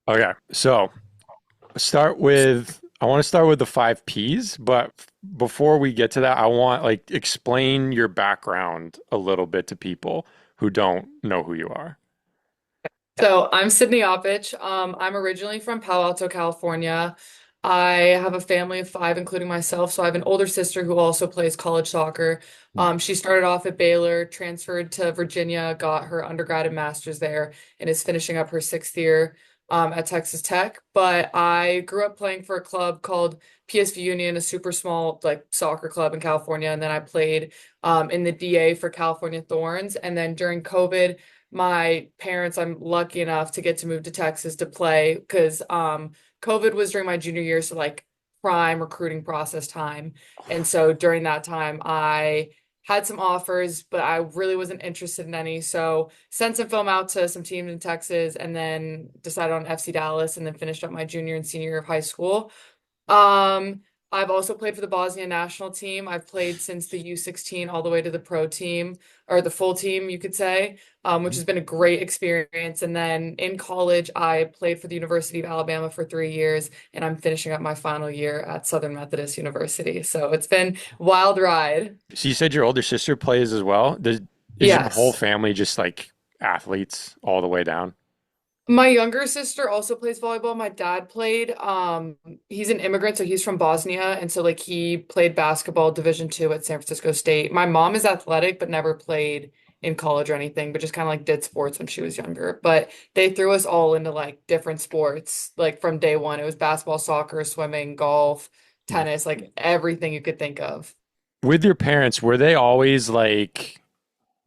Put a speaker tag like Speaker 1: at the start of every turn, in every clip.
Speaker 1: Okay, so I want to start with the five P's, but before we get to that, I want like explain your background a little bit to people who don't know who you are.
Speaker 2: So I'm Sydney Opich. I'm originally from Palo Alto, California. I have a family of five, including myself. So I have an older sister who also plays college soccer. She started off at Baylor, transferred to Virginia, got her undergrad and master's there, and is finishing up her sixth year at Texas Tech. But I grew up playing for a club called PSV Union, a super small like soccer club in California, and then I played in the DA for California Thorns. And then during COVID my parents, I'm lucky enough to get to move to Texas to play because COVID was during my junior year, so like prime recruiting process time. And so during that time, I had some offers, but I really wasn't interested in any. So sent some film out to some teams in Texas and then decided on FC Dallas and then finished up my junior and senior year of high school. Um, I've also played for the Bosnian National Team. I've played since the U16 all the way to the pro team or the full team, you could say, which has been a great experience. And then in college, I played for the University of Alabama for 3 years, and I'm finishing up my final year at Southern Methodist University. So it's been a wild ride.
Speaker 1: So you said your older sister plays as well. Is your whole
Speaker 2: Yes.
Speaker 1: family just like athletes all the way down?
Speaker 2: My younger sister also plays volleyball. My dad played. He's an immigrant, so he's from Bosnia, and so like he played basketball Division II at San Francisco State. My mom is athletic, but never played in college or anything, but just kind of like did sports when she was younger. But they threw us all into like different sports, like from day one. It was basketball, soccer, swimming, golf, tennis, like everything you could think of.
Speaker 1: With your parents, were they always like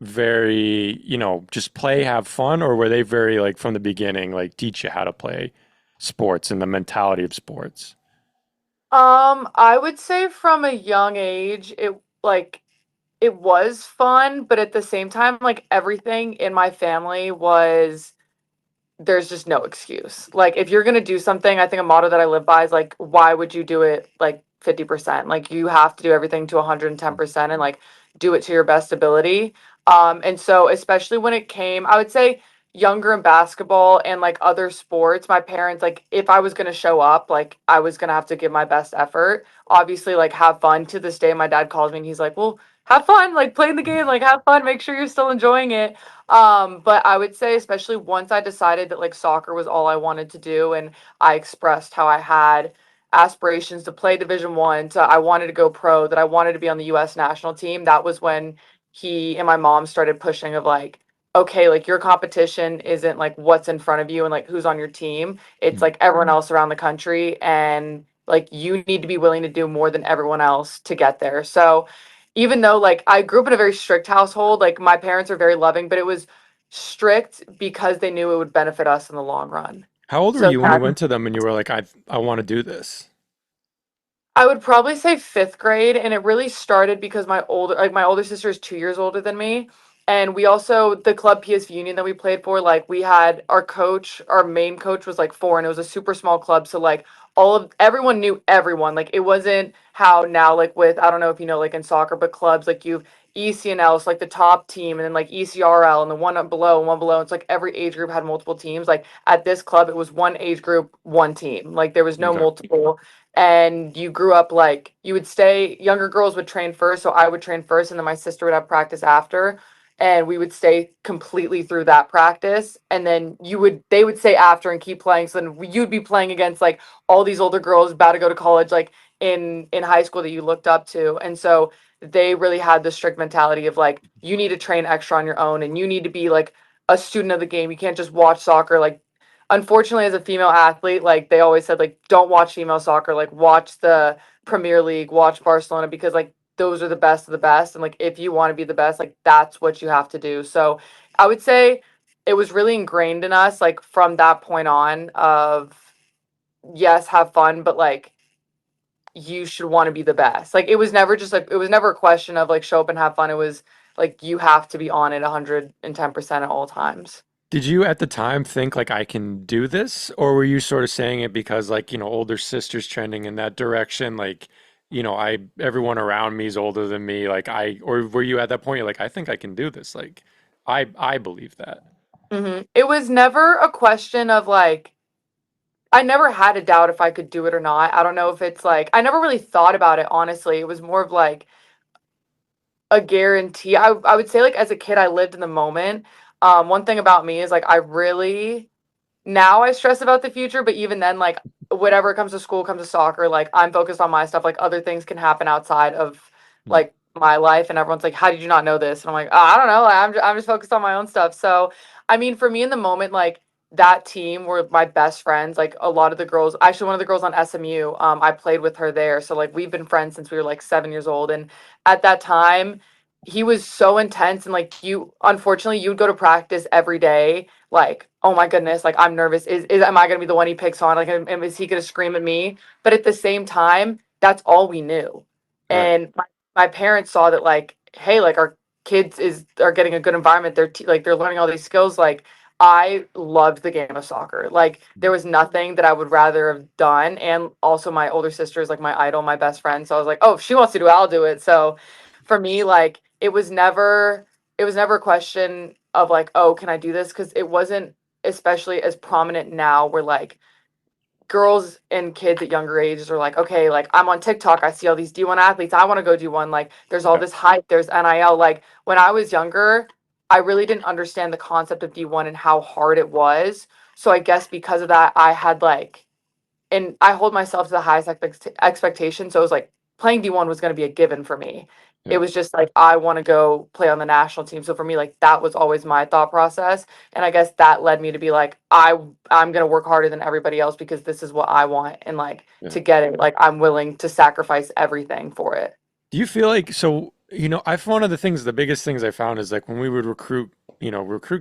Speaker 1: very, just play, have fun, or were they very like from the beginning, like teach you how to play sports and the mentality of sports?
Speaker 2: I would say from a young age, it was fun, but at the same time, like everything in my family was there's just no excuse. Like if you're gonna do something, I think a motto that I live by is like, why would you do it like 50%? Like you have to do everything to 110% and like do it to your best ability. And so especially when it came, I would say younger in basketball and like other sports, my parents like if I was gonna show up, like I was gonna have to give my best effort. Obviously, like have fun. To this day, my dad calls me and he's like, well, have fun, like playing the game, like have fun, make sure you're still enjoying it. But I would say, especially once I decided that like soccer was all I wanted to do, and I expressed how I had aspirations to play Division 1, so I wanted to go pro, that I wanted to be on the US national team. That was when he and my mom started pushing of like, okay, like your competition isn't like what's in front of you and like who's on your team. It's like everyone else around the country, and like you need to be willing to do more than everyone else to get there. So even though like I grew up in a very strict household, like my parents are very loving, but it was strict because they knew it would benefit us in the long run.
Speaker 1: How old were
Speaker 2: So
Speaker 1: you when you
Speaker 2: that
Speaker 1: went to them and you were like, I want to do this?
Speaker 2: I would probably say fifth grade, and it really started because my older sister is 2 years older than me, and we also the club PSV Union that we played for, like we had our coach, our main coach was like four, and it was a super small club, so like all of everyone knew everyone. Like it wasn't how now like with I don't know if you know like in soccer, but clubs like you've ECNL, so like the top team, and then like ECRL, and the one up below and one below. It's like every age group had multiple teams. Like at this club, it was one age group, one team. Like there was no
Speaker 1: Okay.
Speaker 2: multiple, and you grew up like you would stay younger girls would train first, so I would train first and then my sister would have practice after, and we would stay completely through that practice, and then they would stay after and keep playing, so then you'd be playing against like all these older girls about to go to college, like in high school, that you looked up to. And so they really had the strict mentality of like you need to train extra on your own and you need to be like a student of the game. You can't just watch soccer. Like unfortunately, as a female athlete, like they always said, like don't watch female soccer, like watch the Premier League, watch Barcelona, because like those are the best of the best, and like if you want to be the best, like that's what you have to do. So I would say it was really ingrained in us, like from that point on, of yes, have fun, but like you should want to be the best. Like it was never just like it was never a question of like show up and have fun. It was like you have to be on it 110% at all times.
Speaker 1: Did you at the time think like I can do this, or were you sort of saying it because like, older sisters trending in that direction, like, I everyone around me is older than me, like or were you at that point you're like I think I can do this, like I believe that.
Speaker 2: It was never a question of like I never had a doubt if I could do it or not. I don't know if it's like I never really thought about it, honestly. It was more of like a guarantee. I would say like as a kid I lived in the moment. One thing about me is like I really now I stress about the future, but even then, like whatever comes to school, comes to soccer, like I'm focused on my stuff. Like other things can happen outside of
Speaker 1: Mm,
Speaker 2: like my life, and everyone's like, "How did you not know this?" And I'm like, oh, "I don't know. Like, I'm just focused on my own stuff." So, I mean, for me in the moment, like that team were my best friends. Like a lot of the girls, actually, one of the girls on SMU, I played with her there. So like we've been friends since we were like 7 years old, and at that time. He was so intense and like you unfortunately you'd go to practice every day like, oh my goodness, like I'm nervous. Is am I gonna be the one he picks on? Like, is he gonna scream at me? But at the same time, that's all we knew.
Speaker 1: right.
Speaker 2: And my parents saw that like, hey, like our kids are getting a good environment. Like they're learning all these skills. Like I loved the game of soccer. Like there was nothing that I would rather have done. And also my older sister is like my idol, my best friend. So I was like, oh, if she wants to do it, I'll do it. So for me, like it was never a question of like, oh, can I do this? Because it wasn't especially as prominent now where like girls and kids at younger ages are like, okay, like I'm on TikTok, I see all these D1 athletes, I want to go do one. Like there's all
Speaker 1: Yeah.
Speaker 2: this hype, there's NIL. Like when I was younger, I really didn't understand the concept of D1 and how hard it was. So I guess because of that, I had like and I hold myself to the highest expectation. So it was like playing D1 was going to be a given for me. It
Speaker 1: Yeah.
Speaker 2: was just like I want to go play on the national team. So for me, like that was always my thought process, and I guess that led me to be like I'm going to work harder than everybody else because this is what I want, and like
Speaker 1: Yeah.
Speaker 2: to get it, like I'm willing to sacrifice everything for it.
Speaker 1: Do you feel like so, I one of the things, the biggest things I found is like when we would recruit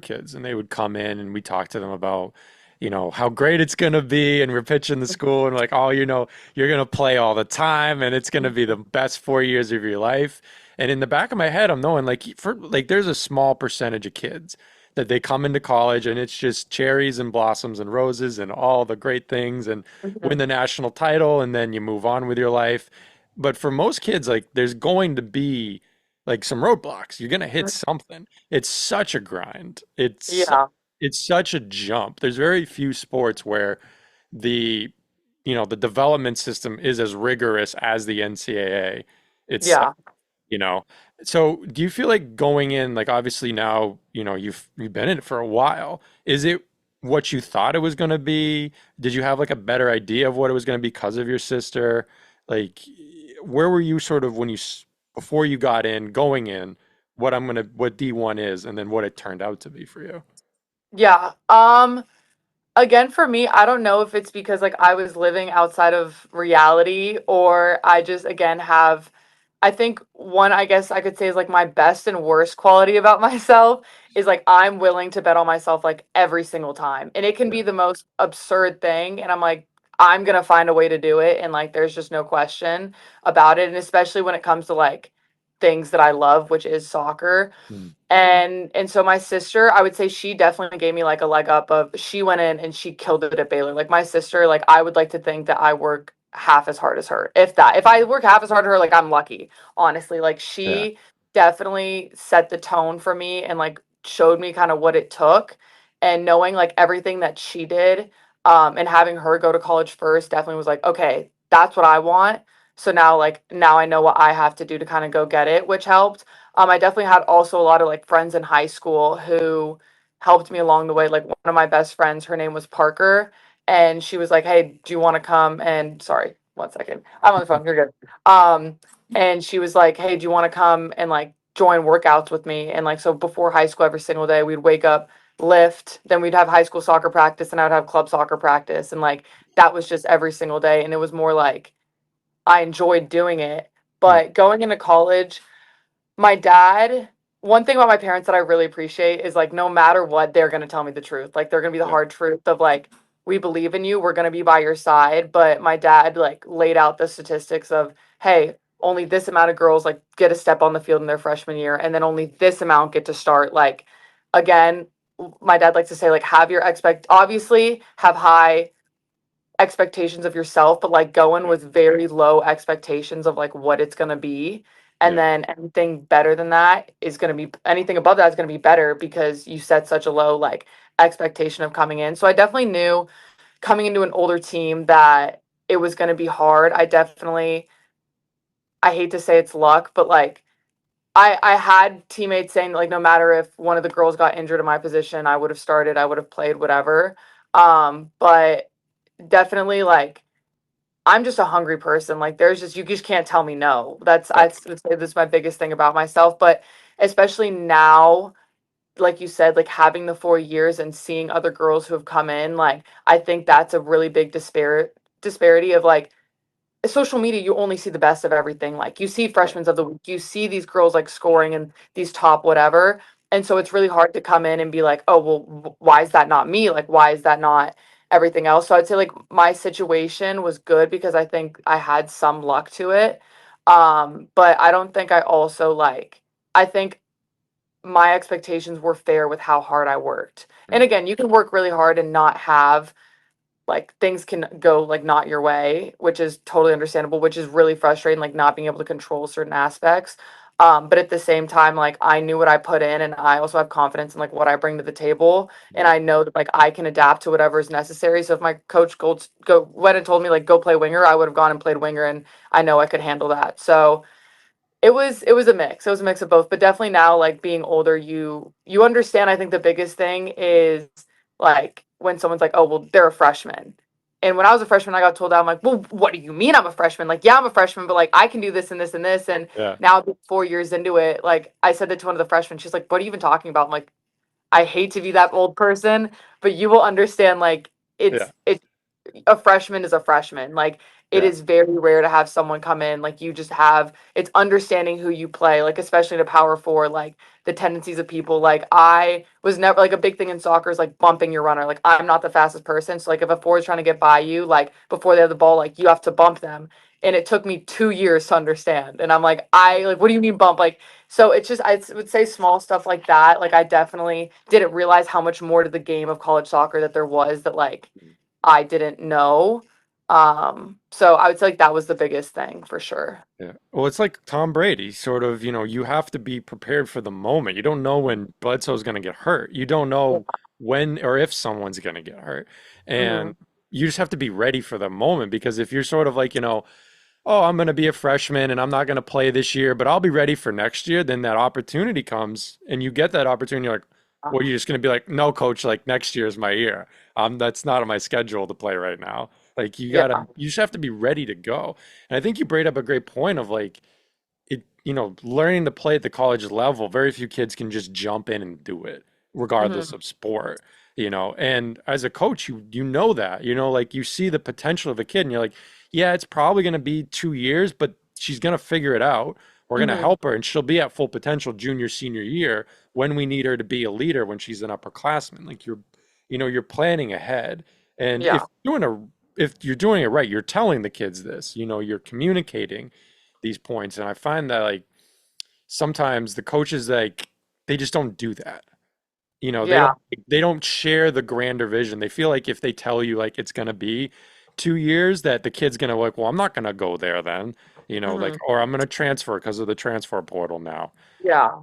Speaker 1: kids and they would come in and we talk to them about, how great it's gonna be and we're pitching the school and like, oh, you're gonna play all the time and it's gonna be the best 4 years of your life. And in the back of my head, I'm knowing like for like there's a small percentage of kids that they come into college and it's just cherries and blossoms and roses and all the great things and win
Speaker 2: Mhm.
Speaker 1: the national title and then you move on with your life. But for most kids, like there's going to be like some roadblocks. You're gonna hit something. It's such a grind.
Speaker 2: Yeah,
Speaker 1: It's such a jump. There's very few sports where the the development system is as rigorous as the NCAA itself,
Speaker 2: yeah.
Speaker 1: you know. So do you feel like going in, like obviously now, you've been in it for a while. Is it what you thought it was gonna be? Did you have like a better idea of what it was gonna be because of your sister? Like where were you sort of when before you got in, going in, what D1 is and then what it turned out to be for you?
Speaker 2: Yeah. Again, for me, I don't know if it's because like I was living outside of reality or I just again have I think one I guess I could say is like my best and worst quality about myself is like I'm willing to bet on myself like every single time. And it can
Speaker 1: Yeah.
Speaker 2: be the most absurd thing and I'm like I'm going to find a way to do it and like there's just no question about it and especially when it comes to like things that I love, which is soccer.
Speaker 1: Mm.
Speaker 2: And so my sister, I would say she definitely gave me like a leg up of she went in and she killed it at Baylor. Like my sister, like I would like to think that I work half as hard as her. If that. If I work half as hard as her, like I'm lucky. Honestly. Like
Speaker 1: Yeah.
Speaker 2: she definitely set the tone for me and like showed me kind of what it took. And knowing like everything that she did, and having her go to college first definitely was like, okay, that's what I want. So now I know what I have to do to kind of go get it, which helped. I definitely had also a lot of like friends in high school who helped me along the way. Like one of my best friends, her name was Parker, and she was like, "Hey, do you want to come?" And sorry, 1 second, I'm on the phone. You're good. And she was like, "Hey, do you want to come and like join workouts with me?" And like so before high school, every single day we'd wake up, lift, then we'd have high school soccer practice, and I'd have club soccer practice, and like that was just every single day, and it was more like I enjoyed doing it.
Speaker 1: Mm.
Speaker 2: But going into college my dad, one thing about my parents that I really appreciate is like no matter what, they're gonna tell me the truth. Like they're gonna be the
Speaker 1: Yeah.
Speaker 2: hard truth of like, we believe in you, we're gonna be by your side. But my dad like laid out the statistics of, hey, only this amount of girls like get a step on the field in their freshman year, and then only this amount get to start. Like again, my dad likes to say, like, have your obviously have high expectations of yourself, but like going
Speaker 1: Yeah.
Speaker 2: with very low expectations of like what it's going to be. And
Speaker 1: Yeah.
Speaker 2: then anything better than that is going to be anything above that is going to be better because you set such a low like expectation of coming in. So I definitely knew coming into an older team that it was going to be hard. I hate to say it's luck, but like I had teammates saying like no matter if one of the girls got injured in my position, I would have started, I would have played, whatever. But definitely like I'm just a hungry person. Like there's just you just can't tell me no.
Speaker 1: Yeah.
Speaker 2: Would say that's my biggest thing about myself. But especially now, like you said, like having the 4 years and seeing other girls who have come in, like I think that's a really big disparity of like social media. You only see the best of everything. Like you see
Speaker 1: Right.
Speaker 2: freshmen of the week, you see these girls like scoring and these top whatever. And so it's really hard to come in and be like, oh, well, why is that not me? Like, why is that not everything else? So I'd say like my situation was good because I think I had some luck to it. But I don't think I also like, I think my expectations were fair with how hard I worked. And
Speaker 1: Mm.
Speaker 2: again, you can work really hard and not have like things can go like not your way, which is totally understandable, which is really frustrating, like not being able to control certain aspects. But at the same time, like I knew what I put in and I also have confidence in like what I bring to the table. And
Speaker 1: Yeah.
Speaker 2: I know that like I can adapt to whatever is necessary. So if my coach go went and told me like go play winger, I would have gone and played winger and I know I could handle that. So it was a mix. It was a mix of both, but definitely now, like being older, you understand. I think the biggest thing is like when someone's like, "Oh, well, they're a freshman," and when I was a freshman, I got told that I'm like, "Well, what do you mean I'm a freshman? Like, yeah, I'm a freshman, but like I can do this and this and this." And
Speaker 1: Yeah.
Speaker 2: now 4 years into it, like I said that to one of the freshmen, she's like, "What are you even talking about?" I'm like, I hate to be that old person, but you will understand. Like
Speaker 1: Yeah.
Speaker 2: it's a freshman is a freshman. Like it
Speaker 1: Yeah.
Speaker 2: is very rare to have someone come in like you just have it's understanding who you play, like especially in a power four, like the tendencies of people. Like I was never like a big thing in soccer is like bumping your runner. Like I'm not the fastest person. So like if a forward is trying to get by you, like before they have the ball, like you have to bump them. And it took me 2 years to understand. And I'm like, I like, what do you mean bump? Like, so it's just, I would say small stuff like that. Like, I definitely didn't realize how much more to the game of college soccer that there was that, like, I didn't know. So I would say like that was the biggest thing for sure.
Speaker 1: Yeah. Well, it's like Tom Brady, sort of, you have to be prepared for the moment. You don't know when Bledsoe's going to get hurt. You don't
Speaker 2: Yeah.
Speaker 1: know when or if someone's going to get hurt.
Speaker 2: Hmm.
Speaker 1: And you just have to be ready for the moment because if you're sort of like, oh, I'm going to be a freshman and I'm not going to play this year, but I'll be ready for next year, then that opportunity comes and you get that opportunity, you're like, well, you're just going to be like, no, coach, like next year is my year. That's not on my schedule to play right now. Like
Speaker 2: Yeah.
Speaker 1: you just have to be ready to go. And I think you brought up a great point of like learning to play at the college level. Very few kids can just jump in and do it, regardless
Speaker 2: Hmm.
Speaker 1: of sport. And as a coach, you know that, like you see the potential of a kid and you're like, yeah, it's probably going to be 2 years, but she's going to figure it out. We're going to
Speaker 2: Hmm.
Speaker 1: help her and she'll be at full potential junior, senior year when we need her to be a leader when she's an upperclassman. Like you're planning ahead. And
Speaker 2: Yeah.
Speaker 1: if you're doing it right, you're telling the kids this, you're communicating these points. And I find that like sometimes the coaches like they just don't do that.
Speaker 2: Yeah.
Speaker 1: They don't share the grander vision. They feel like if they tell you like it's gonna be 2 years, that the kid's gonna like, well, I'm not gonna go there then, like,
Speaker 2: Hmm.
Speaker 1: or I'm gonna transfer because of the transfer portal now.
Speaker 2: Yeah.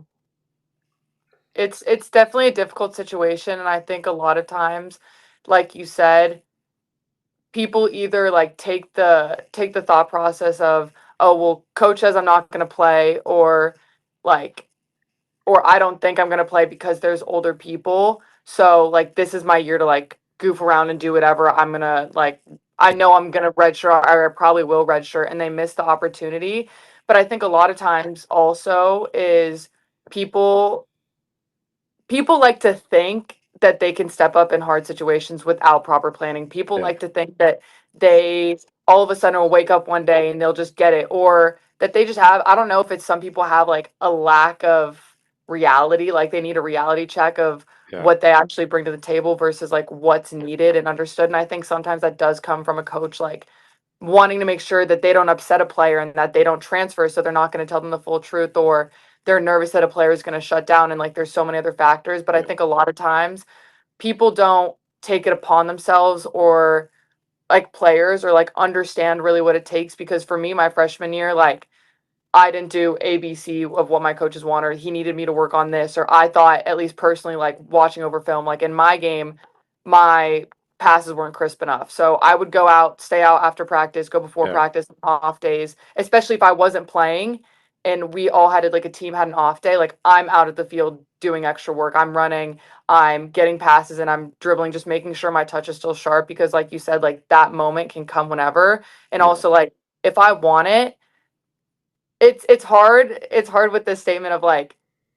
Speaker 2: It's definitely a difficult situation, and I think a lot of times, like you said, people either like take the thought process of, oh well, coach says I'm not going to play, like or I don't think I'm going to play because there's older people. So like this is my year to like goof around and do whatever. I'm going to like I know I'm going to redshirt, or I probably will redshirt, and they miss the opportunity. But I think a lot of times also is people people like to think that they can step up in hard situations without proper planning. People
Speaker 1: Yeah,
Speaker 2: like to think that they all of a sudden will wake up one day and they'll just get it, or that they just have, I don't know if it's some people have like a lack of reality, like they need a reality check of
Speaker 1: yeah,
Speaker 2: what they actually bring to the table versus like what's needed and understood. And I think sometimes that does come from a coach like wanting to make sure that they don't upset a player and that they don't transfer, so they're not going to tell them the full truth, or they're nervous that a player is going to shut down, and like there's so many other factors. But I
Speaker 1: yeah,
Speaker 2: think a lot of times people don't take it upon themselves, or like players, or like understand really what it takes. Because for me, my freshman year, like I didn't do ABC of what my coaches wanted, or he needed me to work on this, or I thought, at least personally, like watching over film, like in my game, my passes weren't crisp enough. So I would go out, stay out after practice, go before
Speaker 1: Yeah.
Speaker 2: practice, off days, especially if I wasn't playing and we all had like a team had an off day. Like I'm out at the field doing extra work. I'm running, I'm getting passes, and I'm dribbling, just making sure my touch is still sharp because, like you said, like that moment can come whenever. And
Speaker 1: Yeah.
Speaker 2: also, like if I want it, it's hard with this statement of like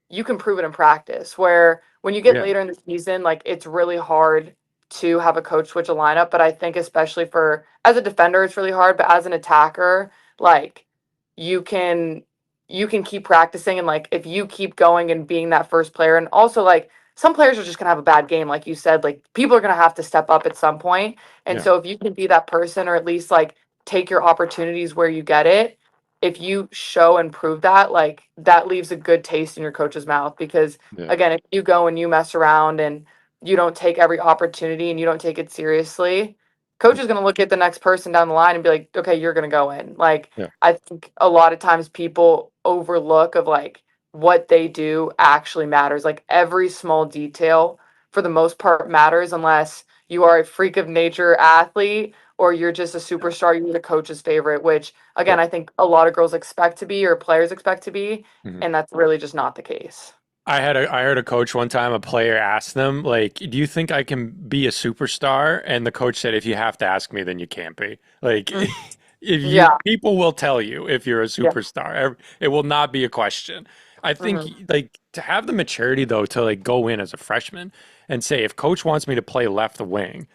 Speaker 2: you can prove it in practice where when you get
Speaker 1: Yeah.
Speaker 2: later in the season like it's really hard to have a coach switch a lineup, but I think especially for as a defender it's really hard, but as an attacker like you can you can keep practicing, and like if you keep going and being that first player, and also like some players are just going to have a bad game like you said, like people are going to have to step up at some point, and
Speaker 1: Yeah.
Speaker 2: so if you can be that person or at least like take your opportunities where you get it, if you show and prove that, like that leaves a good taste in your coach's mouth. Because
Speaker 1: Yeah.
Speaker 2: again, if you go and you mess around and you don't take every opportunity and you don't take it seriously, coach is going to look at the next person down the line and be like, okay, you're going to go in. Like,
Speaker 1: Yeah.
Speaker 2: I think a lot of times people overlook of like what they do actually matters. Like every small detail for the most part matters unless you are a freak of nature athlete or you're just a superstar, you're the coach's favorite, which
Speaker 1: Yeah.
Speaker 2: again, I think a lot of girls expect to be or players expect to be,
Speaker 1: Mhm.
Speaker 2: and that's really just not the case.
Speaker 1: I heard a coach one time, a player asked them, like, do you think I can be a superstar? And the coach said, if you have to ask me, then you can't be. Like,
Speaker 2: Mm,
Speaker 1: if you
Speaker 2: yeah,
Speaker 1: people will tell you if you're a
Speaker 2: yeah,
Speaker 1: superstar. It will not be a question. I think
Speaker 2: hmm
Speaker 1: like to have the maturity though to like go in as a freshman and say, if coach wants me to play left wing,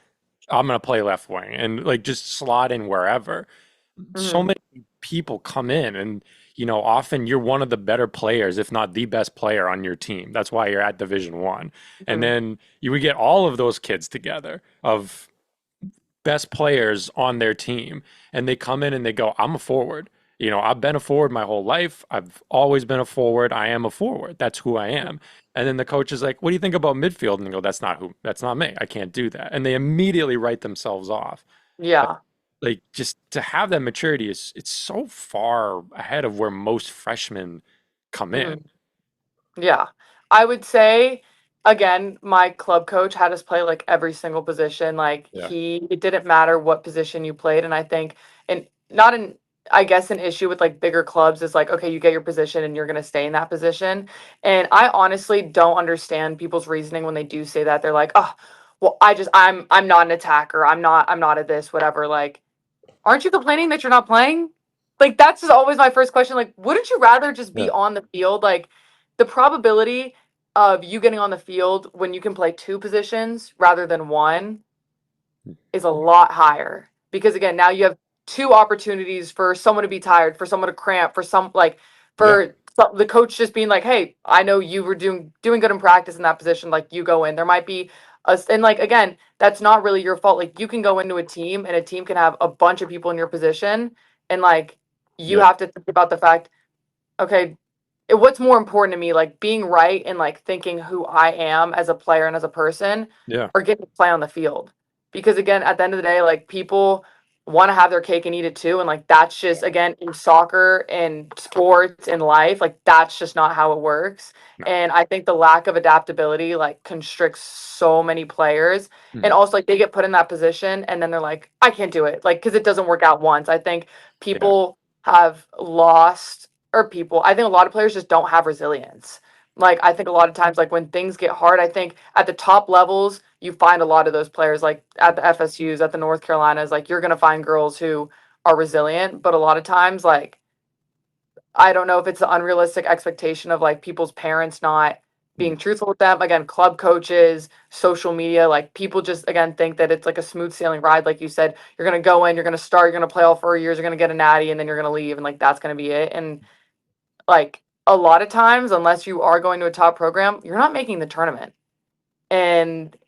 Speaker 1: I'm gonna play left wing and like just slot in wherever. So
Speaker 2: hmm
Speaker 1: many people come in and often you're one of the better players if not the best player on your team. That's why you're at division 1. And
Speaker 2: hmm
Speaker 1: then you would get all of those kids together of best players on their team and they come in and they go, I'm a forward. I've been a forward my whole life. I've always been a forward. I am a forward. That's who I am. And then the coach is like, what do you think about midfield? And they go, that's not me. I can't do that. And they immediately write themselves off.
Speaker 2: yeah.
Speaker 1: Like just to have that maturity is it's so far ahead of where most freshmen come in.
Speaker 2: hmm Yeah. I would say again, my club coach had us play like every single position. Like
Speaker 1: Yeah.
Speaker 2: it didn't matter what position you played. And I think and not an I guess an issue with like bigger clubs is like, okay, you get your position and you're gonna stay in that position. And I honestly don't understand people's reasoning when they do say that. They're like, oh, well, I'm not an attacker. I'm not a this, whatever. Like aren't you complaining that you're not playing? Like that's just always my first question. Like, wouldn't you rather just be
Speaker 1: Yeah.
Speaker 2: on the field? Like the probability of you getting on the field when you can play two positions rather than one is a lot higher because again, now you have two opportunities for someone to be tired, for someone to cramp, for some like
Speaker 1: Yeah.
Speaker 2: the coach just being like, "Hey, I know you were doing good in practice in that position. Like you go in." There might be and like again, that's not really your fault. Like you can go into a team and a team can have a bunch of people in your position, and like you
Speaker 1: Yeah.
Speaker 2: have to think about the fact, okay, what's more important to me, like being right and like thinking who I am as a player and as a person,
Speaker 1: Yeah.
Speaker 2: or getting to play on the field? Because again, at the end of the day, like people want to have their cake and eat it too, and like that's just again in soccer and sports and life, like that's just not how it works.
Speaker 1: No.
Speaker 2: And I think the lack of adaptability like constricts so many players, and
Speaker 1: Mhm.
Speaker 2: also like they get put in that position and then they're like, I can't do it, like because it doesn't work out once. I think
Speaker 1: Yeah.
Speaker 2: people have lost or people, I think a lot of players just don't have resilience. Like I think a lot of times like when things get hard, I think at the top levels you find a lot of those players like at the FSUs, at the North Carolinas, like you're going to find girls who are resilient, but a lot of times like I don't know if it's the unrealistic expectation of like people's parents not
Speaker 1: Mhm.
Speaker 2: being truthful with them. Again, club coaches, social media, like people just again think that it's like a smooth sailing ride. Like you said, you're gonna go in, you're gonna start, you're gonna play all 4 years, you're gonna get a natty, and then you're gonna leave, and like that's gonna be it. And like a lot of times, unless you are going to a top program, you're not making the tournament.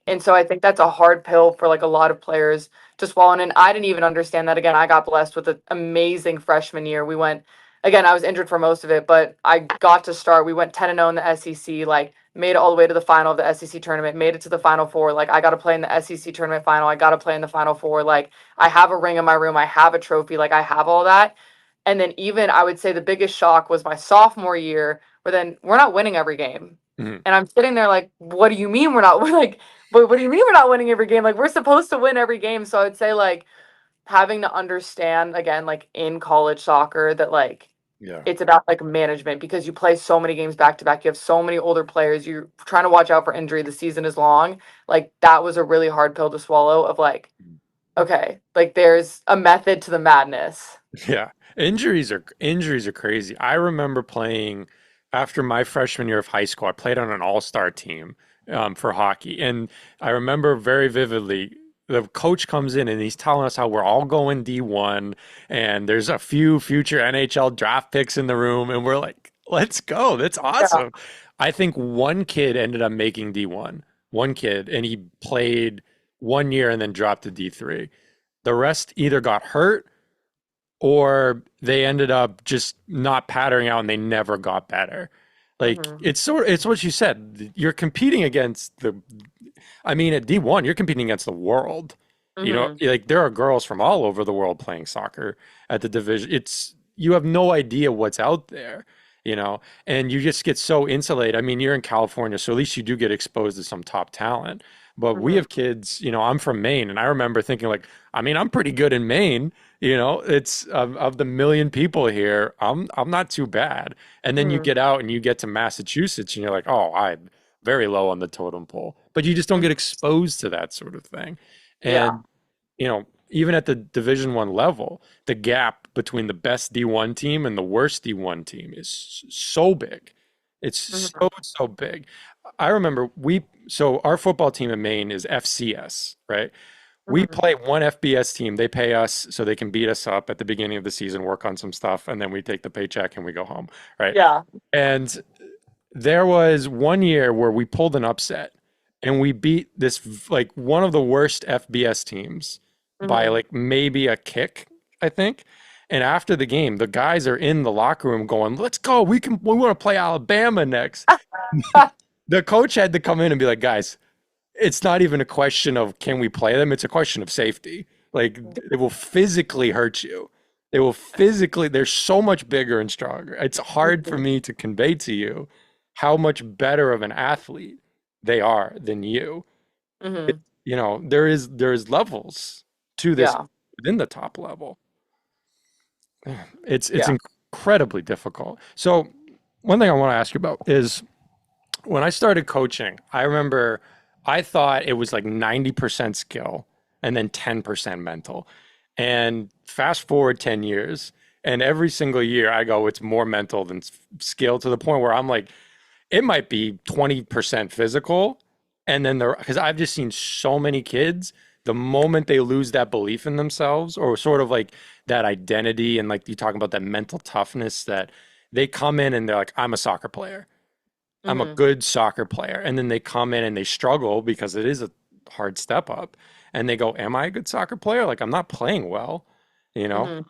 Speaker 2: And so I think that's a hard pill for like a lot of players to swallow. And I didn't even understand that. Again, I got blessed with an amazing freshman year. We went again, I was injured for most of it, but I got to start. We went 10-0 in the SEC, like made it all the way to the final of the SEC tournament, made it to the final four. Like I got to play in the SEC tournament final. I got to play in the final four. Like I have a ring in my room. I have a trophy. Like I have all that. And then even I would say the biggest shock was my sophomore year, where then we're not winning every game.
Speaker 1: Mhm.
Speaker 2: And I'm sitting there like, what do you mean we're not? We're like, but what do you mean we're not winning every game? Like we're supposed to win every game. So I would say like having to understand again, like in college soccer, that like
Speaker 1: Yeah.
Speaker 2: it's about like management because you play so many games back to back. You have so many older players. You're trying to watch out for injury. The season is long. Like that was a really hard pill to swallow. Of like, okay, like there's a method to the madness.
Speaker 1: Yeah, injuries are crazy. I remember playing after my freshman year of high school. I played on an all-star team for hockey, and I remember very vividly. The coach comes in and he's telling us how we're all going D1, and there's a few future NHL draft picks in the room, and we're like, "Let's go! That's
Speaker 2: Yeah.
Speaker 1: awesome!" I think one kid ended up making D1, one kid, and he played 1 year and then dropped to D3. The rest either got hurt or they ended up just not patterning out and they never got better. Like
Speaker 2: Hmm.
Speaker 1: it's what you said. You're competing against the I mean at D1 you're competing against the world. You know,
Speaker 2: Hmm.
Speaker 1: like there are girls from all over the world playing soccer at the division. It's you have no idea what's out there, you know, and you just get so insulated. I mean, you're in California, so at least you do get exposed to some top talent. But we
Speaker 2: Hmm.
Speaker 1: have kids, you know, I'm from Maine and I remember thinking like, I mean, I'm pretty good in Maine. You know, it's of the million people here, I'm not too bad. And then you
Speaker 2: Hmm.
Speaker 1: get out and you get to Massachusetts and you're like, oh, I'm very low on the totem pole. But you just don't get
Speaker 2: Hmm.
Speaker 1: exposed to that sort of thing.
Speaker 2: Yeah.
Speaker 1: And, you know, even at the Division 1 level, the gap between the best D1 team and the worst D1 team is so big. It's
Speaker 2: Hmm.
Speaker 1: so big. I remember so our football team in Maine is FCS, right? We
Speaker 2: Hmm.
Speaker 1: play one FBS team. They pay us so they can beat us up at the beginning of the season, work on some stuff, and then we take the paycheck and we go home, right?
Speaker 2: Yeah.
Speaker 1: And there was 1 year where we pulled an upset and we beat this like one of the worst FBS teams by
Speaker 2: Hmm.
Speaker 1: like maybe a kick, I think. And after the game, the guys are in the locker room going, "Let's go. We want to play Alabama next." The coach had to come in and be like, "Guys, it's not even a question of can we play them, it's a question of safety. Like it will physically hurt you. They will physically, they're so much bigger and stronger. It's hard for
Speaker 2: Hmm.
Speaker 1: me to convey to you how much better of an athlete they are than you. It,
Speaker 2: Hmm.
Speaker 1: you know, there's levels to this
Speaker 2: Yeah.
Speaker 1: within the top level. It's
Speaker 2: Yeah.
Speaker 1: incredibly difficult. So one thing I want to ask you about is when I started coaching, I remember I thought it was like 90% skill and then 10% mental. And fast forward 10 years, and every single year I go, it's more mental than skill to the point where I'm like, it might be 20% physical. And then because I've just seen so many kids, the moment they lose that belief in themselves or sort of like that identity and like you talking about that mental toughness that they come in and they're like, I'm a soccer player. I'm a
Speaker 2: Hmm.
Speaker 1: good soccer player. And then they come in and they struggle because it is a hard step up. And they go, am I a good soccer player? Like I'm not playing well, you know?
Speaker 2: Hmm.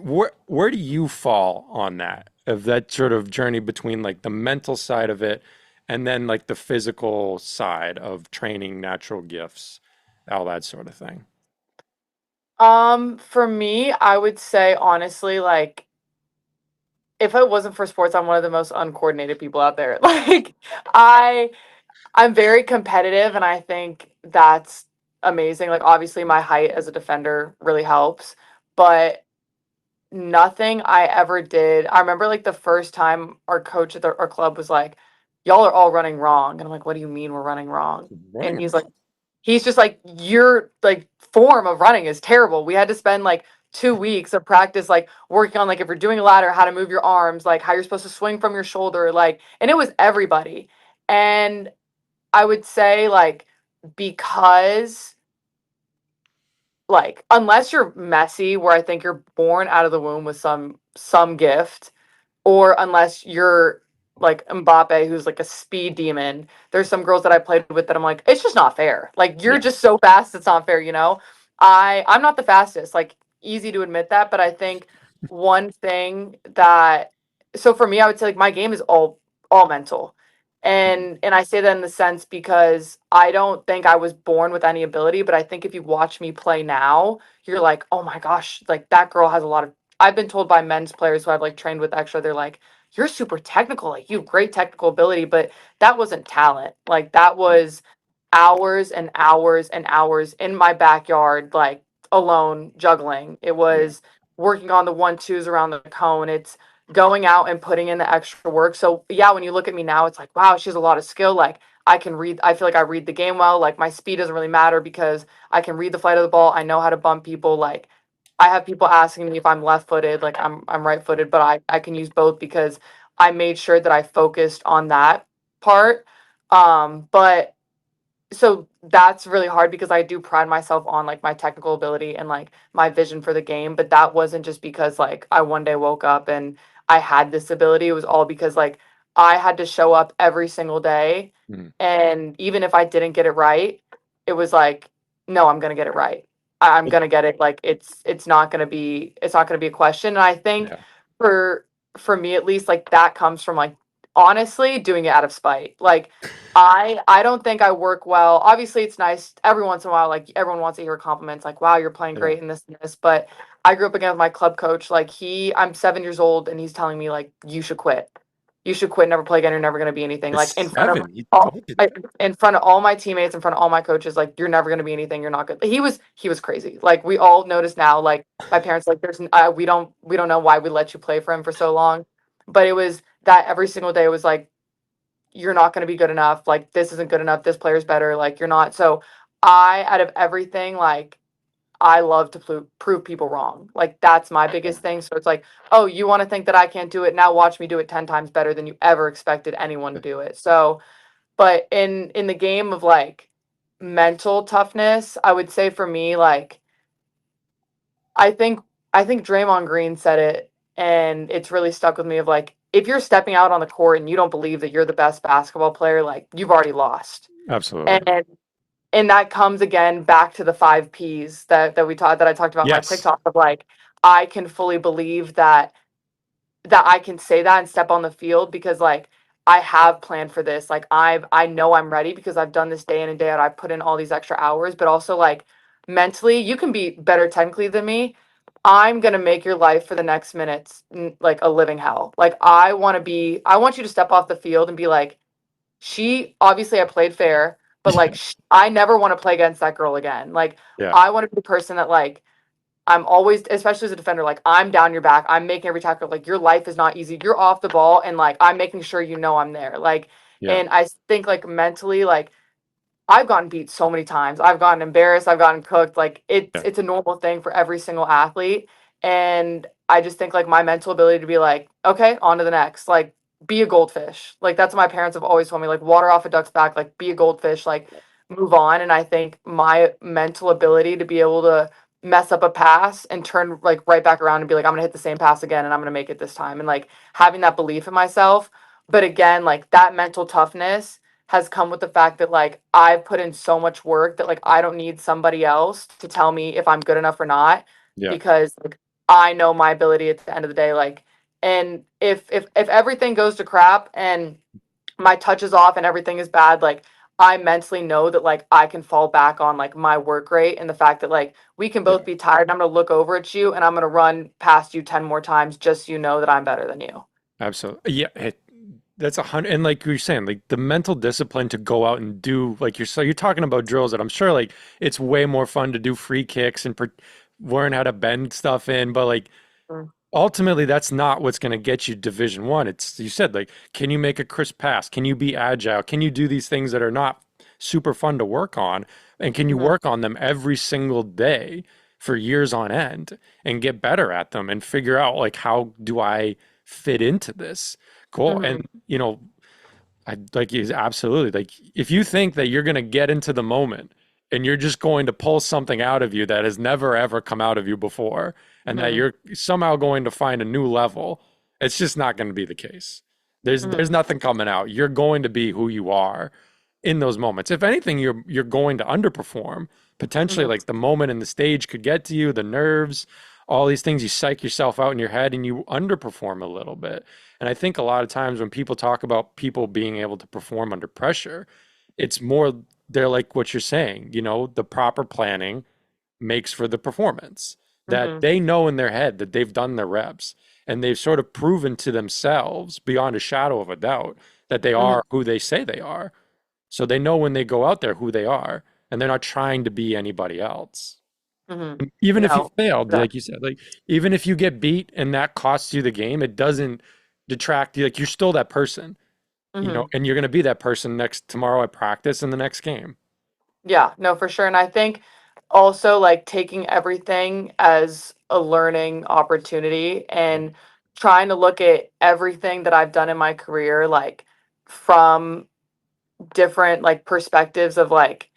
Speaker 1: Where do you fall on that of that sort of journey between like the mental side of it and then like the physical side of training natural gifts, all that sort of thing?
Speaker 2: For me, I would say honestly, like if it wasn't for sports, I'm one of the most uncoordinated people out there. Like I I'm very competitive and I think that's amazing. Like obviously my height as a defender really helps, but nothing I ever did. I remember like the first time our coach at our club was like, "Y'all are all running wrong." And I'm like, "What do you mean we're running wrong?" And
Speaker 1: Running
Speaker 2: he's just like, "Your like form of running is terrible." We had to spend like 2 weeks of practice like working on like if you're doing a ladder, how to move your arms, like how you're supposed to swing from your shoulder, like and it was everybody. And I would say like because like unless you're messy where I think you're born out of the womb with some gift or unless you're like Mbappe who's like a speed demon. There's some girls that I played with that I'm like it's just not fair. Like you're
Speaker 1: yeah.
Speaker 2: just so fast it's not fair, you know? I'm not the fastest. Like easy to admit that, but I think one thing that so for me I would say like my game is all mental. And I say that in the sense because I don't think I was born with any ability, but I think if you watch me play now, you're like, "Oh my gosh, like that girl has a lot of." I've been told by men's players who I've like trained with extra, they're like, "You're super technical, like you have great technical ability, but that wasn't talent. Like that was hours and hours and hours in my backyard, like alone juggling. It
Speaker 1: Yeah.
Speaker 2: was working on the 1-2s around the cone. It's going out and putting in the extra work. So yeah, when you look at me now, it's like, wow, she has a lot of skill. Like I can read, I feel like I read the game well. Like my speed doesn't really matter because I can read the flight of the ball. I know how to bump people. Like I have people asking me if I'm left footed, like I'm right footed, but I can use both because I made sure that I focused on that part. But so that's really hard because I do pride myself on like my technical ability and like my vision for the game, but that wasn't just because like I one day woke up and I had this ability. It was all because like I had to show up every single day,
Speaker 1: Mm.
Speaker 2: and even if I didn't get it right, it was like, no, I'm gonna get it right. I'm gonna get it. Like it's not gonna be a question. And I think
Speaker 1: Yeah.
Speaker 2: for for me at least, like that comes from like honestly doing it out of spite. Like I don't think I work well. Obviously, it's nice every once in a while. Like everyone wants to hear compliments, like "Wow, you're playing
Speaker 1: Yeah.
Speaker 2: great in this and this." But I grew up again with my club coach. Like I'm 7 years old, and he's telling me like, "You should quit. You should quit. Never play again. You're never gonna be anything."
Speaker 1: It's
Speaker 2: Like
Speaker 1: seven. He
Speaker 2: all,
Speaker 1: told you
Speaker 2: I,
Speaker 1: that.
Speaker 2: in front of all my teammates, in front of all my coaches, like, "You're never gonna be anything. You're not good." He was crazy. Like we all notice now. Like my parents, like, "There's we don't know why we let you play for him for so long," but it was that every single day was like, you're not going to be good enough. Like this isn't good enough. This player's better. Like you're not. So out of everything, like I love to prove people wrong. Like that's my
Speaker 1: Yeah.
Speaker 2: biggest thing. So it's like, oh, you want to think that I can't do it? Now watch me do it 10 times better than you ever expected anyone to do it. So, but in the game of like mental toughness, I would say for me, like I think I think Draymond Green said it, and it's really stuck with me. Of like, if you're stepping out on the court and you don't believe that you're the best basketball player, like you've already lost.
Speaker 1: Absolutely.
Speaker 2: And that comes again back to the 5 Ps that I talked about in my
Speaker 1: Yes.
Speaker 2: TikTok of like I can fully believe that I can say that and step on the field because like I have planned for this. Like I know I'm ready because I've done this day in and day out. I've put in all these extra hours, but also like mentally, you can be better technically than me. I'm gonna make your life for the next minutes like a living hell. Like I want you to step off the field and be like, she obviously I played fair, but like I never want to play against that girl again. Like
Speaker 1: Yeah.
Speaker 2: I want to be the person that like I'm always, especially as a defender, like I'm down your back. I'm making every tackle. Like your life is not easy. You're off the ball, and like I'm making sure you know I'm there. Like,
Speaker 1: Yeah.
Speaker 2: and I think like mentally, like I've gotten beat so many times. I've gotten embarrassed. I've gotten cooked. Like
Speaker 1: Yeah.
Speaker 2: it's a normal thing for every single athlete. And I just think like my mental ability to be like, okay, on to the next. Like be a goldfish. Like that's what my parents have always told me. Like water off a duck's back. Like be a goldfish. Like move on. And I think my mental ability to be able to mess up a pass and turn like right back around and be like, I'm gonna hit the same pass again and I'm gonna make it this time. And like having that belief in myself. But again, like that mental toughness has come with the fact that like I've put in so much work that like I don't need somebody else to tell me if I'm good enough or not
Speaker 1: Yeah.
Speaker 2: because like I know my ability at the end of the day. Like, and if everything goes to crap and my touch is off and everything is bad, like I mentally know that like I can fall back on like my work rate and the fact that like we can both
Speaker 1: Yeah.
Speaker 2: be tired and I'm gonna look over at you and I'm gonna run past you 10 more times just so you know that I'm better than you.
Speaker 1: Absolutely. Yeah. That's 100. And like you're saying, like the mental discipline to go out and do, like you're talking about drills that I'm sure like it's way more fun to do free kicks and learn how to bend stuff in. But like
Speaker 2: Mm,
Speaker 1: ultimately, that's not what's going to get you Division One. It's, you said, like, can you make a crisp pass? Can you be agile? Can you do these things that are not super fun to work on? And can you
Speaker 2: mhm,
Speaker 1: work on them every single day for years on end and get better at them and figure out, like, how do I fit into this? Cool.
Speaker 2: mhm,
Speaker 1: And, I like is absolutely like if you think that you're going to get into the moment and you're just going to pull something out of you that has never ever come out of you before and that
Speaker 2: mhm,
Speaker 1: you're somehow going to find a new level, it's just not going to be the case. There's
Speaker 2: mhm,
Speaker 1: nothing coming out. You're going to be who you are in those moments. If anything, you're going to underperform. Potentially,
Speaker 2: mhm,
Speaker 1: like the moment in the stage could get to you, the nerves, all these things, you psych yourself out in your head and you underperform a little bit. And I think a lot of times when people talk about people being able to perform under pressure, it's more they're like what you're saying, the proper planning makes for the performance. That
Speaker 2: mhm,
Speaker 1: they know in their head that they've done their reps and they've sort of proven to themselves beyond a shadow of a doubt that they
Speaker 2: mhm,
Speaker 1: are who they say they are. So they know when they go out there who they are, and they're not trying to be anybody else.
Speaker 2: Hmm.
Speaker 1: Even if you
Speaker 2: No.
Speaker 1: failed,
Speaker 2: Exactly.
Speaker 1: like you said, like even if you get beat and that costs you the game, it doesn't detract you. Like you're still that person,
Speaker 2: Hmm.
Speaker 1: and you're going to be that person next tomorrow at practice and the next game.
Speaker 2: Yeah, no, for sure. And I think also like taking everything as a learning opportunity
Speaker 1: Yeah.
Speaker 2: and trying to look at everything that I've done in my career, like from different like perspectives of like,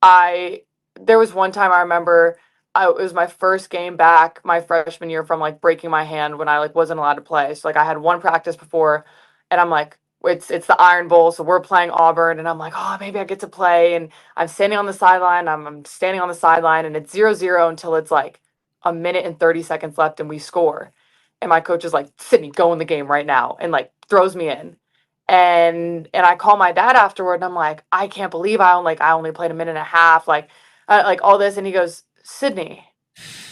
Speaker 2: I there was one time I remember it was my first game back my freshman year from like breaking my hand when I like wasn't allowed to play. So like I had one practice before and I'm like it's the Iron Bowl, so we're playing Auburn and I'm like, "Oh, maybe I get to play." And I'm standing on the sideline. I'm standing on the sideline and it's 0-0 until it's like a minute and 30 seconds left and we score. And my coach is like, "Sydney, go in the game right now." And like throws me in. And I call my dad afterward and I'm like, I can't believe I only played a minute and a half, like all this. And he goes, Sydney,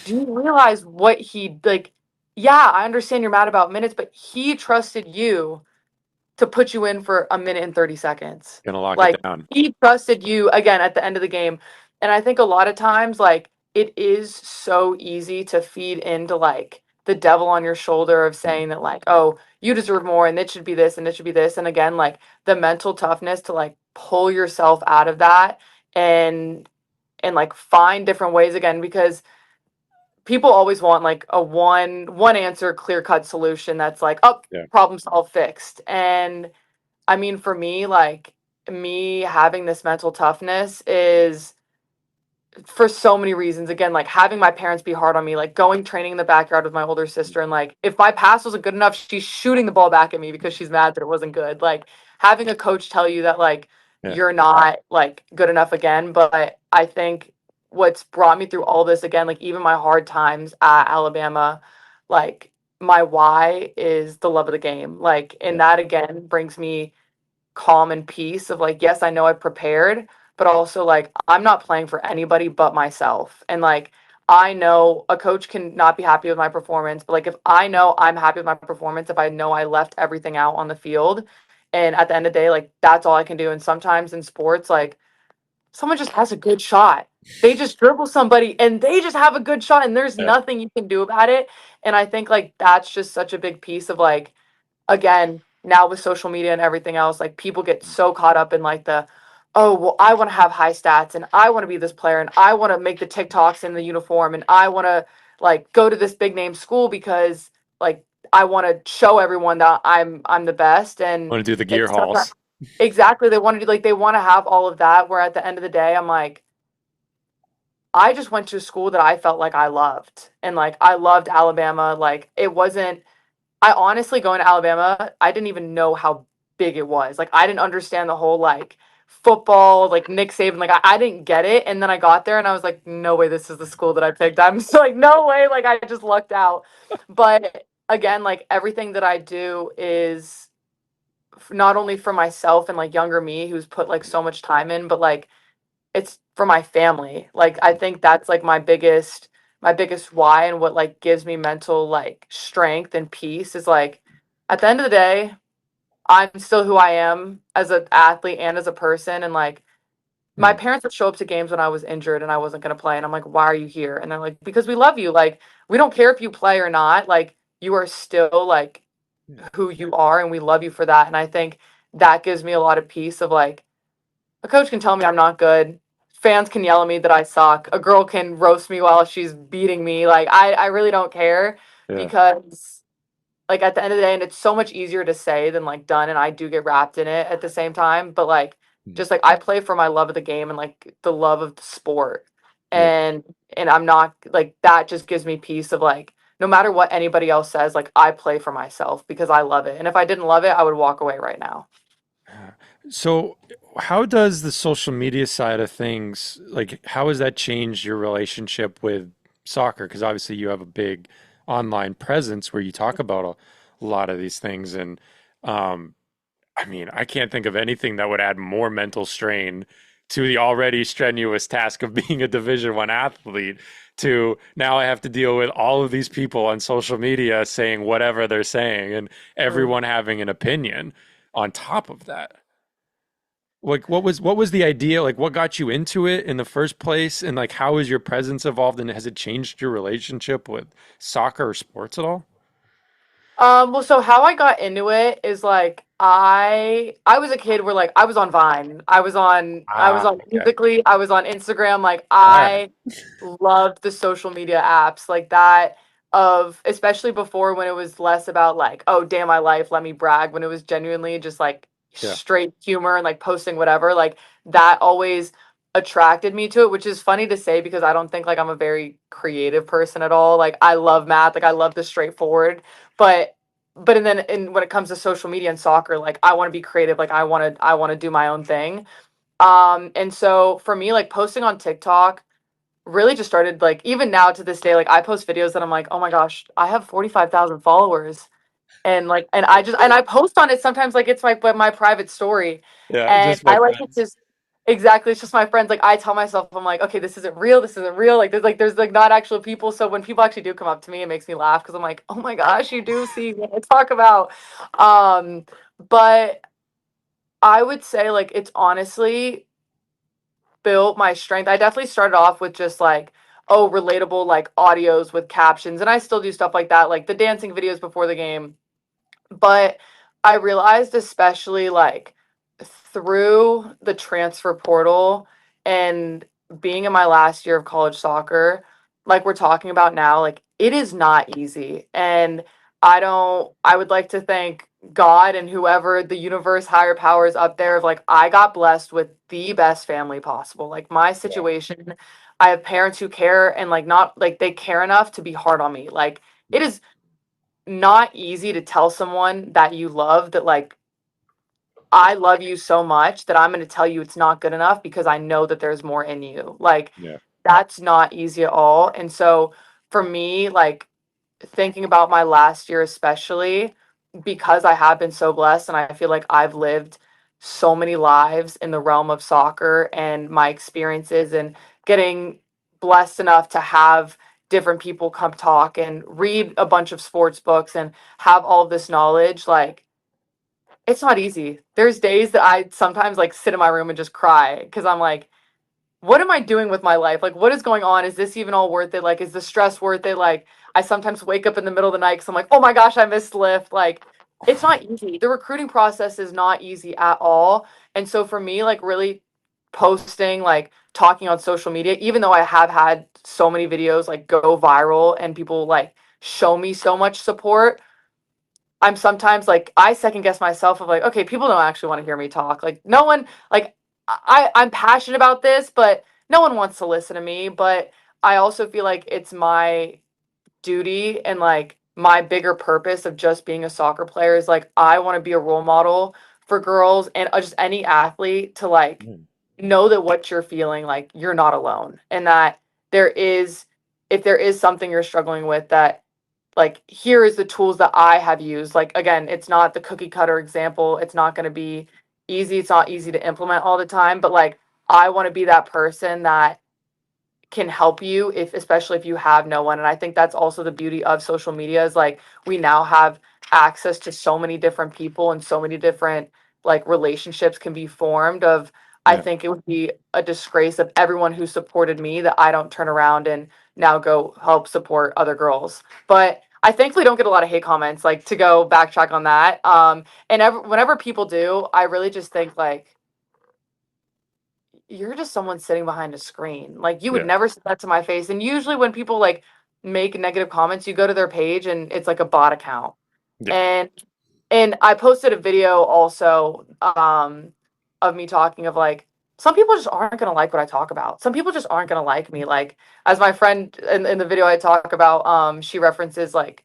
Speaker 2: do you realize what he like? Yeah, I understand you're mad about minutes, but he trusted you to put you in for a minute and 30 seconds.
Speaker 1: Gonna lock it
Speaker 2: Like
Speaker 1: down.
Speaker 2: he trusted you again at the end of the game. And I think a lot of times, like, it is so easy to feed into like the devil on your shoulder of
Speaker 1: Mm.
Speaker 2: saying that, like, oh, you deserve more and it should be this and it should be this. And again, like the mental toughness to like pull yourself out of that and like find different ways again because people always want like a one answer clear cut solution that's like, oh,
Speaker 1: Yeah.
Speaker 2: problem solved, fixed. And I mean, for me, like me having this mental toughness is for so many reasons. Again, like having my parents be hard on me, like going training in the backyard with my older sister, and like if my pass wasn't good enough, she's shooting the ball back at me because she's mad that it wasn't good. Like having a coach tell you that like
Speaker 1: Yeah.
Speaker 2: you're not like good enough again. But I think what's brought me through all this again, like even my hard times at Alabama, like my why is the love of the game. Like, and
Speaker 1: Yeah.
Speaker 2: that again brings me calm and peace of like, yes, I know I prepared, but also like I'm not playing for anybody but myself. And like I know a coach can not be happy with my performance, but like if I know I'm happy with my performance, if I know I left everything out on the field, and at the end of the day, like that's all I can do. And sometimes in sports, like someone just has a good shot. They just dribble somebody and they just have a good shot and there's
Speaker 1: Yeah.
Speaker 2: nothing you can do about it. And I think like that's just such a big piece of like again, now with social media and everything else, like people get so caught up in like the, oh, well, I want to have high stats and I want to be this player and I want to make the TikToks in the uniform and I want to like go to this big name school because like I want to show everyone that I'm the best. And
Speaker 1: Want to do the gear
Speaker 2: it's sometimes
Speaker 1: hauls.
Speaker 2: exactly they want to do like they want to have all of that where at the end of the day I'm like I just went to a school that I felt like I loved and like I loved Alabama. Like it wasn't I honestly going to Alabama, I didn't even know how big it was. Like I didn't understand the whole like football, like Nick Saban, like I didn't get it. And then I got there and I was like, no way, this is the school that I picked. I'm so like, no way, like I just lucked out. But again, like everything that I do is not only for myself and like younger me who's put like so much time in, but like it's for my family. Like I think that's like my biggest why and what like gives me mental like strength and peace is like at the end of the day, I'm still who I am as an athlete and as a person and like my
Speaker 1: Hmm.
Speaker 2: parents would show up to games when I was injured and I wasn't going to play and I'm like, "Why are you here?" And they're like, "Because we love you. Like we don't care if you play or not. Like you are still like
Speaker 1: Yeah.
Speaker 2: who you are and we love you for that." And I think that gives me a lot of peace of like a coach can tell me I'm not good. Fans can yell at me that I suck. A girl can roast me while she's beating me. Like I really don't care
Speaker 1: Yeah.
Speaker 2: because like at the end of the day, and it's so much easier to say than like done, and I do get wrapped in it at the same time. But like
Speaker 1: Mm.
Speaker 2: just like I play for my love of the game and like the love of the sport.
Speaker 1: Yeah.
Speaker 2: And I'm not like that just gives me peace of like no matter what anybody else says, like I play for myself because I love it. And if I didn't love it, I would walk away right now.
Speaker 1: Yeah. So, how does the social media side of things, like, how has that changed your relationship with soccer? Because obviously you have a big online presence where you talk about a lot of these things. And um, I mean, I can't think of anything that would add more mental strain to the already strenuous task of being a Division One athlete. To now I have to deal with all of these people on social media saying whatever they're saying and
Speaker 2: Mm.
Speaker 1: everyone having an opinion on top of that. Like what was the idea? Like what got you into it in the first place? And like how has your presence evolved and has it changed your relationship with soccer or sports at all?
Speaker 2: Well, so how I got into it is like I was a kid where like I was on Vine, I was
Speaker 1: Ah,
Speaker 2: on
Speaker 1: okay.
Speaker 2: Musically, I was on Instagram. Like
Speaker 1: All right.
Speaker 2: I loved the social media apps like that of especially before when it was less about like, oh damn my life, let me brag, when it was genuinely just like
Speaker 1: Yeah.
Speaker 2: straight humor and like posting whatever. Like that always attracted me to it, which is funny to say because I don't think like I'm a very creative person at all. Like I love math, like I love the straightforward, but and then and when it comes to social media and soccer, like I want to be creative, like I want to do my own thing. And so for me, like posting on TikTok really just started like even now to this day, like I post videos that I'm like, oh my gosh, I have 45,000 followers, and like and I post on it sometimes like it's my private story,
Speaker 1: Yeah,
Speaker 2: and
Speaker 1: just my
Speaker 2: I like it
Speaker 1: friends.
Speaker 2: just exactly, it's just my friends. Like I tell myself, I'm like, okay, this isn't real, like there's not actual people. So when people actually do come up to me, it makes me laugh because I'm like, oh my gosh, you do see what I talk about. um but I would say like it's honestly built my strength. I definitely started off with just like, oh, relatable like audios with captions, and I still do stuff like that, like the dancing videos before the game. But I realized, especially like through the transfer portal and being in my last year of college soccer, like we're talking about now, like it is not easy. And I would like to thank God and whoever the universe, higher powers up there, of like, I got blessed with the best family possible. Like my
Speaker 1: Yeah.
Speaker 2: situation, I have parents who care and like not like they care enough to be hard on me. Like it
Speaker 1: Yeah.
Speaker 2: is not easy to tell someone that you love that like I love you so much that I'm going to tell you it's not good enough because I know that there's more in you. Like
Speaker 1: Yeah.
Speaker 2: that's not easy at all. And so for me, like thinking about my last year especially, because I have been so blessed and I feel like I've lived so many lives in the realm of soccer and my experiences, and getting blessed enough to have different people come talk and read a bunch of sports books and have all of this knowledge. Like it's not easy. There's days that I sometimes like sit in my room and just cry because I'm like, what am I doing with my life? Like, what is going on? Is this even all worth it? Like, is the stress worth it? Like, I sometimes wake up in the middle of the night because I'm like, oh my gosh, I missed lift. Like, it's not easy. The recruiting process is not easy at all. And so for me, like, really posting, like, talking on social media, even though I have had so many videos like go viral and people like show me so much support, I'm sometimes like I second guess myself of like, okay, people don't actually want to hear me talk. Like no one like I'm passionate about this, but no one wants to listen to me. But I also feel like it's my duty and like my bigger purpose of just being a soccer player is like I want to be a role model for girls and just any athlete to like
Speaker 1: Mm.
Speaker 2: know that what you're feeling, like you're not alone, and that there is, if there is something you're struggling with, that like here is the tools that I have used. Like again, it's not the cookie cutter example. It's not going to be easy. It's not easy to implement all the time, but like I want to be that person that can help you, if especially if you have no one. And I think that's also the beauty of social media is like we now have access to so many different people and so many different like relationships can be formed of. I
Speaker 1: Yeah.
Speaker 2: think it would be a disgrace of everyone who supported me that I don't turn around and now go help support other girls. But I thankfully don't get a lot of hate comments, like to go backtrack on that. And whenever people do, I really just think like you're just someone sitting behind a screen. Like you would
Speaker 1: Yeah.
Speaker 2: never say that to my face. And usually when people like make negative comments, you go to their page and it's like a bot account.
Speaker 1: Yeah.
Speaker 2: And I posted a video also of me talking of like some people just aren't gonna like what I talk about. Some people just aren't gonna like me. Like as my friend in the video I talk about, she references like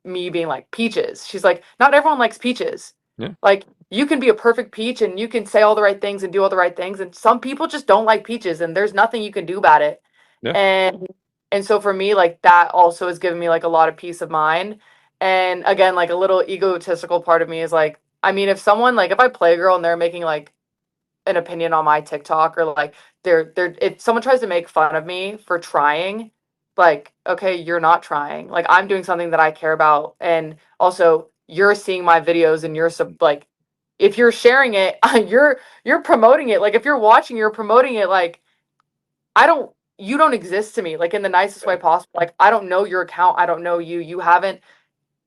Speaker 2: me being like peaches. She's like, not everyone likes peaches.
Speaker 1: Yeah.
Speaker 2: Like you can be a perfect peach and you can say all the right things and do all the right things, and some people just don't like peaches and there's nothing you can do about it.
Speaker 1: Yeah.
Speaker 2: And so for me, like that also has given me like a lot of peace of mind. And again, like a little egotistical part of me is like, I mean, if someone like if I play a girl and they're making like an opinion on my TikTok, or like they're if someone tries to make fun of me for trying, like okay, you're not trying. Like I'm doing something that I care about, and also you're seeing my videos and you're like if you're sharing it, you're promoting it. Like if you're watching, you're promoting it. Like I don't, you don't exist to me, like in the nicest way possible. Like I don't know your account. I don't know you. You haven't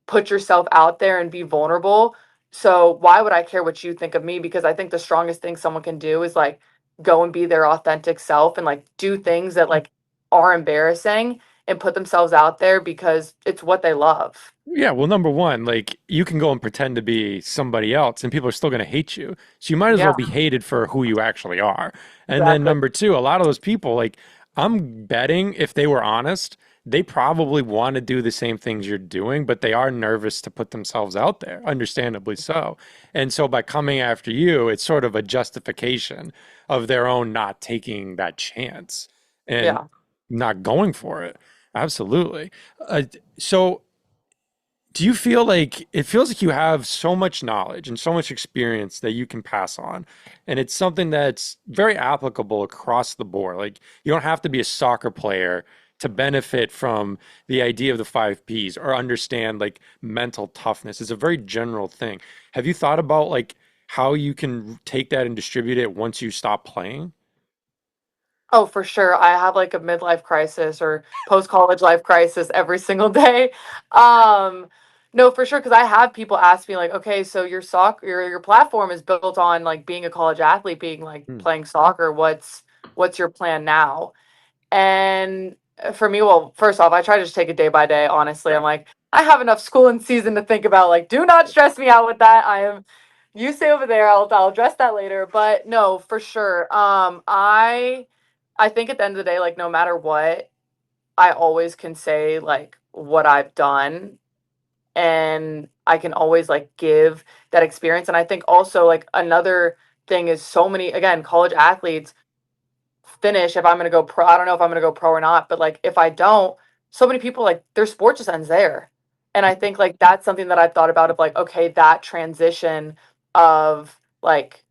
Speaker 2: put yourself out there and be vulnerable. So why would I care what you think of me? Because I think the strongest thing someone can do is like go and be their authentic self and like do things that like are embarrassing and put themselves out there because it's what they love.
Speaker 1: Yeah, well, number one, like you can go and pretend to be somebody else and people are still going to hate you. So you might as well
Speaker 2: Yeah,
Speaker 1: be hated for who you actually are. And then
Speaker 2: exactly.
Speaker 1: number two, a lot of those people, like I'm betting if they were honest, they probably want to do the same things you're doing, but they are nervous to put themselves out there, understandably so. And so by coming after you, it's sort of a justification of their own not taking that chance and
Speaker 2: Yeah.
Speaker 1: not going for it. Absolutely. Uh, so do you feel like it feels like you have so much knowledge and so much experience that you can pass on? And it's something that's very applicable across the board. Like you don't have to be a soccer player to benefit from the idea of the five P's or understand like mental toughness. It's a very general thing. Have you thought about like how you can take that and distribute it once you stop playing?
Speaker 2: Oh, for sure. I have like a midlife crisis or post-college life crisis every single day. Um, no, for sure, because I have people ask me like, okay, so your platform is built on like being a college athlete, being like
Speaker 1: Hmm.
Speaker 2: playing soccer. What's your plan now? And for me, well, first off, I try to just take it day by day, honestly. I'm
Speaker 1: Right.
Speaker 2: like, I have enough school and season to think about. Like, do not stress me out with that. You stay over there. I'll address that later. But no, for sure. I think at the end of the day, like no matter what, I always can say like what I've done and I can always like give that experience. And I think also like another thing is so many again, college athletes finish if I'm gonna go pro. I don't know if I'm gonna go pro or not, but like if I don't, so many people like their sport just ends there. And I think like that's something that I've thought about of like, okay, that transition of like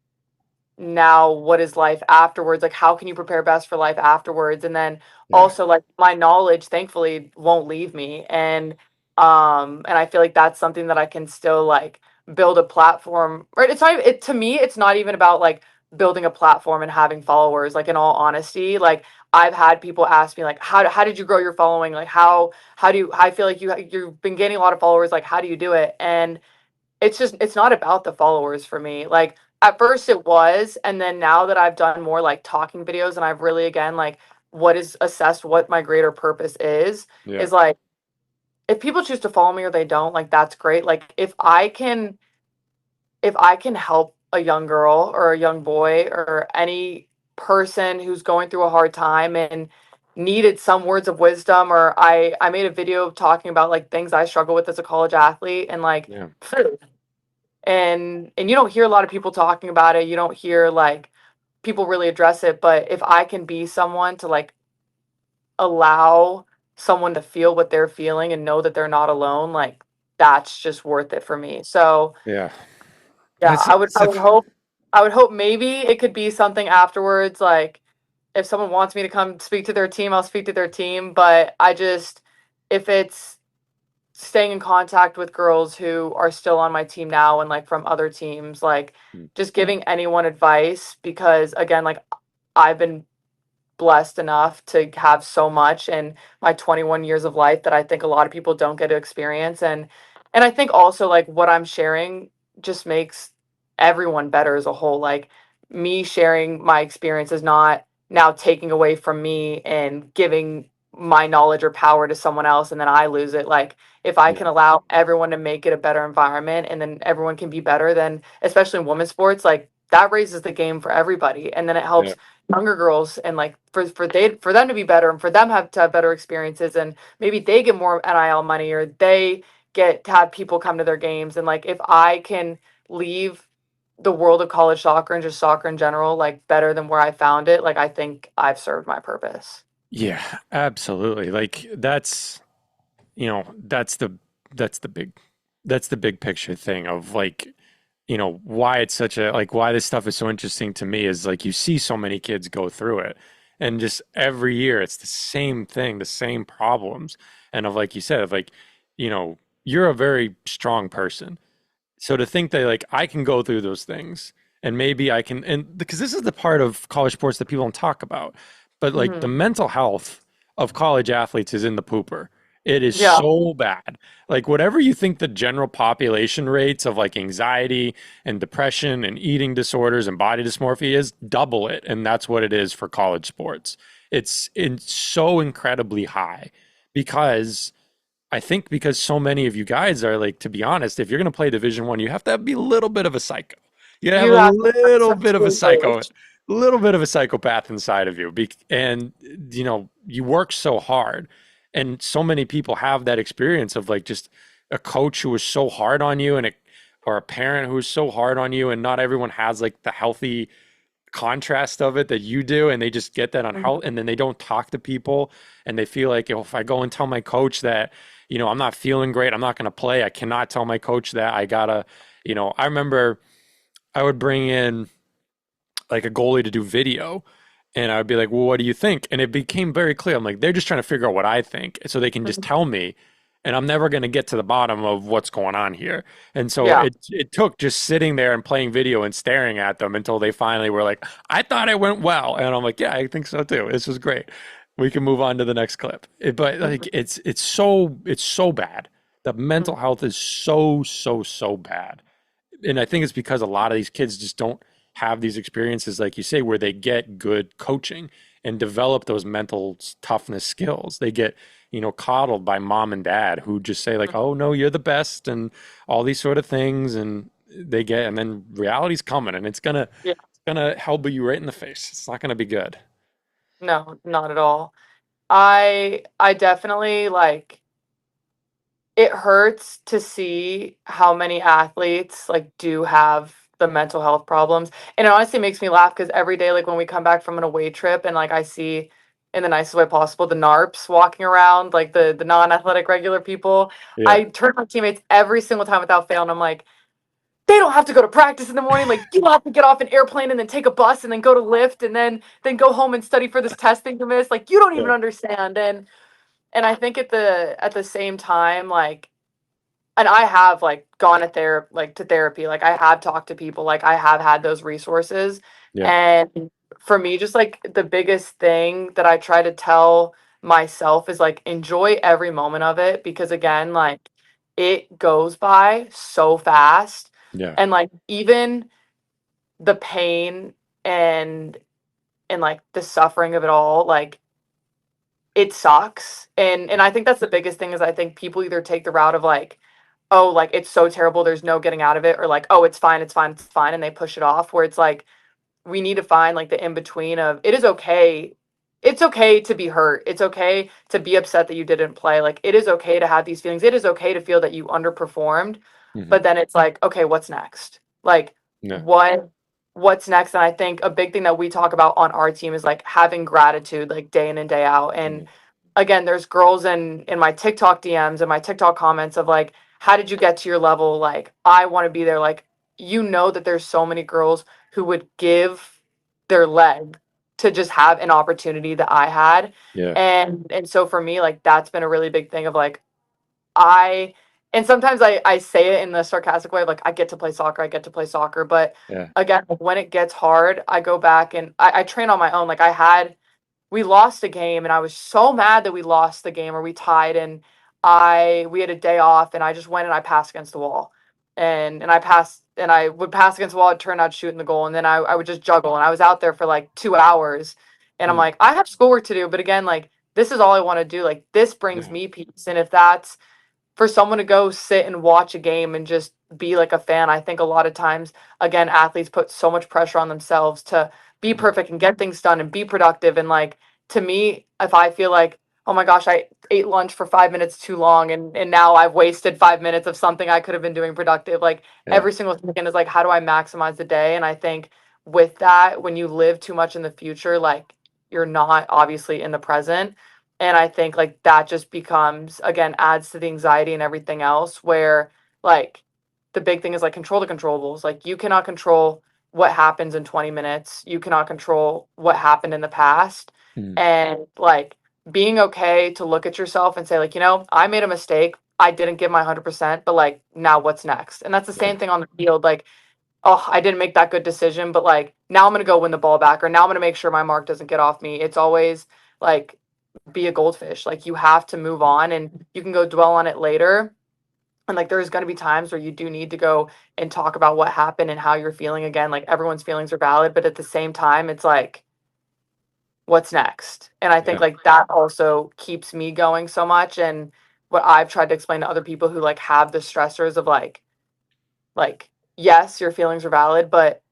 Speaker 2: now what is life afterwards, like how can you prepare best for life afterwards, and then
Speaker 1: Yeah.
Speaker 2: also like my knowledge thankfully won't leave me, and I feel like that's something that I can still like build a platform, right? It's not it to me it's not even about like building a platform and having followers, like in all honesty, like I've had people ask me like how did you grow your following, like how do you, I feel like you've been gaining a lot of followers, like how do you do it? And it's just it's not about the followers for me. Like at first it was, and then now that I've done more like talking videos and I've really again like what is assessed what my greater purpose
Speaker 1: Yeah.
Speaker 2: is like if people choose to follow me or they don't, like that's great. Like if I can help a young girl or a young boy or any person who's going through a hard time and needed some words of wisdom, or I made a video talking about like things I struggle with as a college athlete and like
Speaker 1: Yeah.
Speaker 2: food, and you don't hear a lot of people talking about it, you don't hear like people really address it, but if I can be someone to like allow someone to feel what they're feeling and know that they're not alone, like that's just worth it for me. So
Speaker 1: Yeah.
Speaker 2: yeah,
Speaker 1: That's
Speaker 2: I would hope maybe it could be something afterwards, like if someone wants me to come speak to their team, I'll speak to their team, but I just if it's staying in contact with girls who are still on my team now and like from other teams, like just giving anyone advice because again, like I've been blessed enough to have so much in my 21 years of life that I think a lot of people don't get to experience, and I think also like what I'm sharing just makes everyone better as a whole. Like me sharing my experience is not now taking away from me and giving my knowledge or power to someone else and then I lose it. Like if I
Speaker 1: yeah.
Speaker 2: can allow everyone to make it a better environment and then everyone can be better, then especially in women's sports, like that raises the game for everybody and then it
Speaker 1: Yeah.
Speaker 2: helps younger girls and like for them to be better and for them have to have better experiences and maybe they get more NIL money or they get to have people come to their games, and like if I can leave the world of college soccer and just soccer in general like better than where I found it, like I think I've served my purpose.
Speaker 1: Yeah, absolutely. Like that's, that's the big that's the big picture thing of like, why it's such a like why this stuff is so interesting to me is like you see so many kids go through it and just every year it's the same thing, the same problems. And of like you said, of like, you're a very strong person. So to think that like I can go through those things and maybe I can, and because this is the part of college sports that people don't talk about, but like the
Speaker 2: Hmm.
Speaker 1: mental health of college athletes is in the pooper. It is
Speaker 2: Yeah.
Speaker 1: so bad. Like whatever you think the general population rates of like anxiety and depression and eating disorders and body dysmorphia is, double it. And that's what it is for college sports. It's so incredibly high because I think because so many of you guys are like, to be honest, if you're going to play Division One, you have to be a little bit of a psycho. You have
Speaker 2: You
Speaker 1: a
Speaker 2: have to have
Speaker 1: little
Speaker 2: some
Speaker 1: bit of a psycho,
Speaker 2: privilege.
Speaker 1: little bit of a psychopath inside of you. And you work so hard, and so many people have that experience of like just a coach who was so hard on you, or a parent who was so hard on you, and not everyone has like the healthy contrast of it that you do, and they just get that on how,
Speaker 2: Mhm.
Speaker 1: and then they don't talk to people, and they feel like, if I go and tell my coach that I'm not feeling great, I'm not going to play, I cannot tell my coach that. I gotta, I remember I would bring in like a goalie to do video, and I would be like, well, what do you think? And it became very clear. I'm like, they're just trying to figure out what I think so they can just
Speaker 2: Mhm.
Speaker 1: tell me. And I'm never going to get to the bottom of what's going on here. And so
Speaker 2: Yeah.
Speaker 1: it took just sitting there and playing video and staring at them until they finally were like, I thought it went well. And I'm like, yeah, I think so too. This was great. We can move on to the next clip. But like
Speaker 2: Mhm.
Speaker 1: it's so bad. The mental
Speaker 2: Mhm.
Speaker 1: health is so bad, and I think it's because a lot of these kids just don't have these experiences, like you say, where they get good coaching and develop those mental toughness skills. They get, coddled by mom and dad who just say like,
Speaker 2: Mhm.
Speaker 1: "Oh no, you're the best," and all these sort of things, and and then reality's coming, and
Speaker 2: Yeah.
Speaker 1: it's gonna elbow you right in the face. It's not gonna be good.
Speaker 2: No, not at all. I definitely like it hurts to see how many athletes like do have the mental health problems. And it honestly makes me laugh because every day, like when we come back from an away trip and like I see in the nicest way possible the NARPs walking around, like the non-athletic regular people,
Speaker 1: Yeah,
Speaker 2: I turn to my teammates every single time without fail and I'm like, they don't have to go to practice in the morning. Like you have to get off an airplane and then take a bus and then go to lift and then go home and study for this testing to miss. Like you don't even
Speaker 1: yeah,
Speaker 2: understand. And I think at the same time, like and I have like gone to therapy. Like I have talked to people. Like I have had those resources.
Speaker 1: yeah,
Speaker 2: And for me, just like the biggest thing that I try to tell myself is like enjoy every moment of it because again, like it goes by so fast.
Speaker 1: yeah,
Speaker 2: And like even the pain and and like the suffering of it all, like it sucks. And I think that's the biggest thing is I think people either take the route of like, oh, like it's so terrible, there's no getting out of it, or like, oh, it's fine, it's fine, it's fine, and they push it off. Where it's like we need to find like the in between of it is okay. It's okay to be hurt. It's okay to be upset that you didn't play. Like it is okay to have these feelings. It is okay to feel that you underperformed.
Speaker 1: hmm
Speaker 2: But then it's like, okay, what's next? Like
Speaker 1: yeah,
Speaker 2: what's next? And I think a big thing that we talk about on our team is like having gratitude like day in and day out.
Speaker 1: yeah,
Speaker 2: And again, there's girls in my TikTok DMs and my TikTok comments of like, how did you get to your level? Like, I want to be there. Like, you know that there's so many girls who would give their leg to just have an opportunity that I had.
Speaker 1: yeah,
Speaker 2: And so for me, like that's been a really big thing of like I and sometimes I say it in the sarcastic way of like I get to play soccer, I get to play soccer. But
Speaker 1: yeah,
Speaker 2: again, like, when it gets hard, I go back and I train on my own. Like I had we lost a game and I was so mad that we lost the game or we tied and I we had a day off and I just went and I passed against the wall. And I passed and I would pass against the wall, I'd turn out shooting the goal, and then I would just juggle and I was out there for like 2 hours and I'm
Speaker 1: mm,
Speaker 2: like, I have schoolwork to do, but again, like this is all I want to do. Like this brings
Speaker 1: yeah,
Speaker 2: me peace. And if that's for someone to go sit and watch a game and just be like a fan, I think a lot of times, again, athletes put so much pressure on themselves to be
Speaker 1: mm,
Speaker 2: perfect and get things done and be productive. And like to me, if I feel like, oh my gosh, I ate lunch for 5 minutes too long and now I've wasted 5 minutes of something I could have been doing productive, like
Speaker 1: yeah,
Speaker 2: every single second is like, how do I maximize the day? And I think with that, when you live too much in the future, like you're not obviously in the present. And I think like that just becomes again adds to the anxiety and everything else where like the big thing is like control the controllables. Like you cannot control what happens in 20 minutes. You cannot control what happened in the past.
Speaker 1: mm,
Speaker 2: And like being okay to look at yourself and say like, I made a mistake. I didn't give my 100%, but like now what's next? And that's the
Speaker 1: Yeah.
Speaker 2: same thing on the field. Like, oh, I didn't make that good decision, but like now I'm gonna go win the ball back, or now I'm gonna make sure my mark doesn't get off me. It's always like be a goldfish. Like you have to move on, and you can go dwell on it later. And like there's gonna be times where you do need to go and talk about what happened and how you're feeling again. Like everyone's feelings are valid, but at the same time, it's like what's next? And I think
Speaker 1: Yeah.
Speaker 2: like that also keeps me going so much. And what I've tried to explain to other people who like have the stressors of like yes, your feelings are valid, but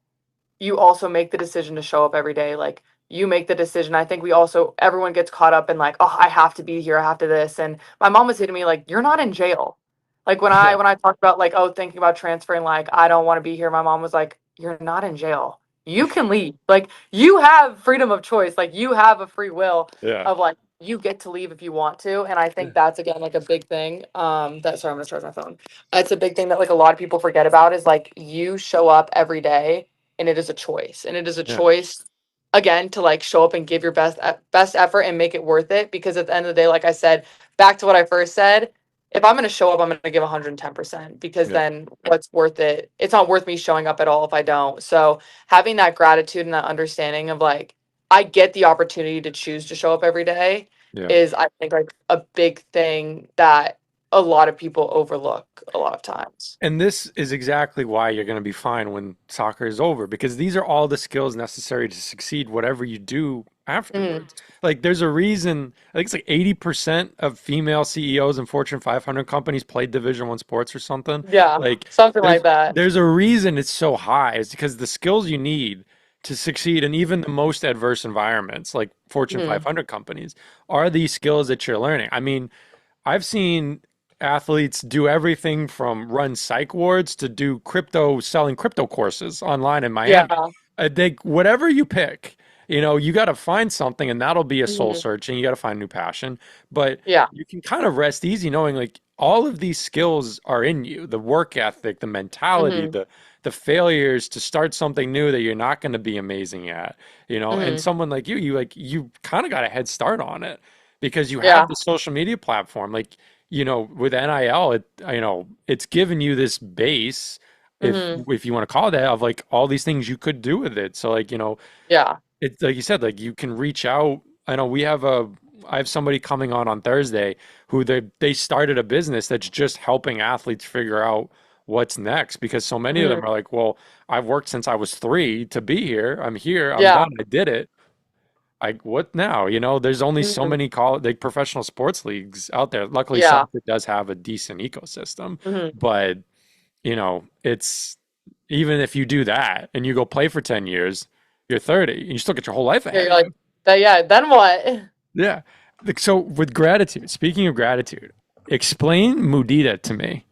Speaker 2: you also make the decision to show up every day. Like you make the decision. I think we also everyone gets caught up in like, oh, I have to be here, I have to this. And my mom was hitting me like, you're not in jail. Like
Speaker 1: Yeah.
Speaker 2: when I talked about like, oh, thinking about transferring, like I don't want to be here, my mom was like, you're not in jail. You can leave. Like you have freedom of choice. Like you have a free will
Speaker 1: Yeah.
Speaker 2: of like you get to leave if you want to. And I think that's again like a big thing. That sorry, I'm gonna charge my phone. It's a big thing that like a lot of people forget about is like you show up every day and it is a choice. And it is a
Speaker 1: Yeah.
Speaker 2: choice again to like show up and give your best effort and make it worth it because at the end of the day like I said, back to what I first said, if I'm going to show up, I'm going to give 110% because
Speaker 1: Yeah.
Speaker 2: then what's worth it? It's not worth me showing up at all if I don't. So, having that gratitude and that understanding of like I get the opportunity to choose to show up every day
Speaker 1: Yeah.
Speaker 2: is I think like a big thing that a lot of people overlook a lot of times.
Speaker 1: And this is exactly why you're going to be fine when soccer is over, because these are all the skills necessary to succeed whatever you do
Speaker 2: Mhm.
Speaker 1: afterwards. Like there's a reason, I think it's like 80% of female CEOs in Fortune 500 companies play Division 1 sports or something.
Speaker 2: Yeah,
Speaker 1: Like
Speaker 2: something like
Speaker 1: there's
Speaker 2: that.
Speaker 1: there's a reason it's so high. It's because the skills you need to succeed in even the most adverse environments, like Fortune
Speaker 2: Mhm.
Speaker 1: 500 companies, are these skills that you're learning. I mean, I've seen athletes do everything from run psych wards to do crypto, selling crypto courses online in
Speaker 2: Yeah.
Speaker 1: Miami. They, whatever you pick, you got to find something and that'll be a soul
Speaker 2: Mhm.
Speaker 1: search and you got to find a new passion. But
Speaker 2: Yeah.
Speaker 1: you can kind of rest easy knowing like all of these skills are in you, the work ethic, the mentality,
Speaker 2: Mhm.
Speaker 1: the failures to start something new that you're not going to be amazing at, and
Speaker 2: Mhm.
Speaker 1: someone like you kind of got a head start on it because you have
Speaker 2: Yeah.
Speaker 1: the social media platform. Like with NIL, it's given you this base, if
Speaker 2: Mhm.
Speaker 1: if you want to call it that, of like all these things you could do with it. So like,
Speaker 2: Yeah.
Speaker 1: it's like you said, like you can reach out. I know I have somebody coming on Thursday who they started a business that's just helping athletes figure out what's next because so many of them
Speaker 2: Mhm.
Speaker 1: are like, well, I've worked since I was 3 to be here. I'm here. I'm
Speaker 2: Yeah.
Speaker 1: done. I did it. Like what now? There's only so
Speaker 2: Mhm.
Speaker 1: many like professional sports leagues out there. Luckily,
Speaker 2: Yeah.
Speaker 1: soccer does have a decent ecosystem,
Speaker 2: Mhm.
Speaker 1: but it's even if you do that and you go play for 10 years, you're 30 and you still get your whole life
Speaker 2: Yeah,
Speaker 1: ahead
Speaker 2: you're
Speaker 1: of
Speaker 2: like
Speaker 1: you.
Speaker 2: that. Yeah. Then what?
Speaker 1: Yeah. Like, so with gratitude, speaking of gratitude, explain mudita to me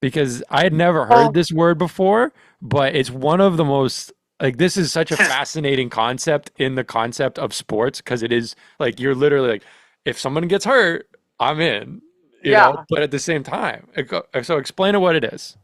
Speaker 1: because I had never heard
Speaker 2: Oh,
Speaker 1: this word before, but it's one of the most like this is such a fascinating concept in the concept of sports because it is like you're literally like if someone gets hurt, I'm in,
Speaker 2: yeah.
Speaker 1: but at the same time, so explain it what it is.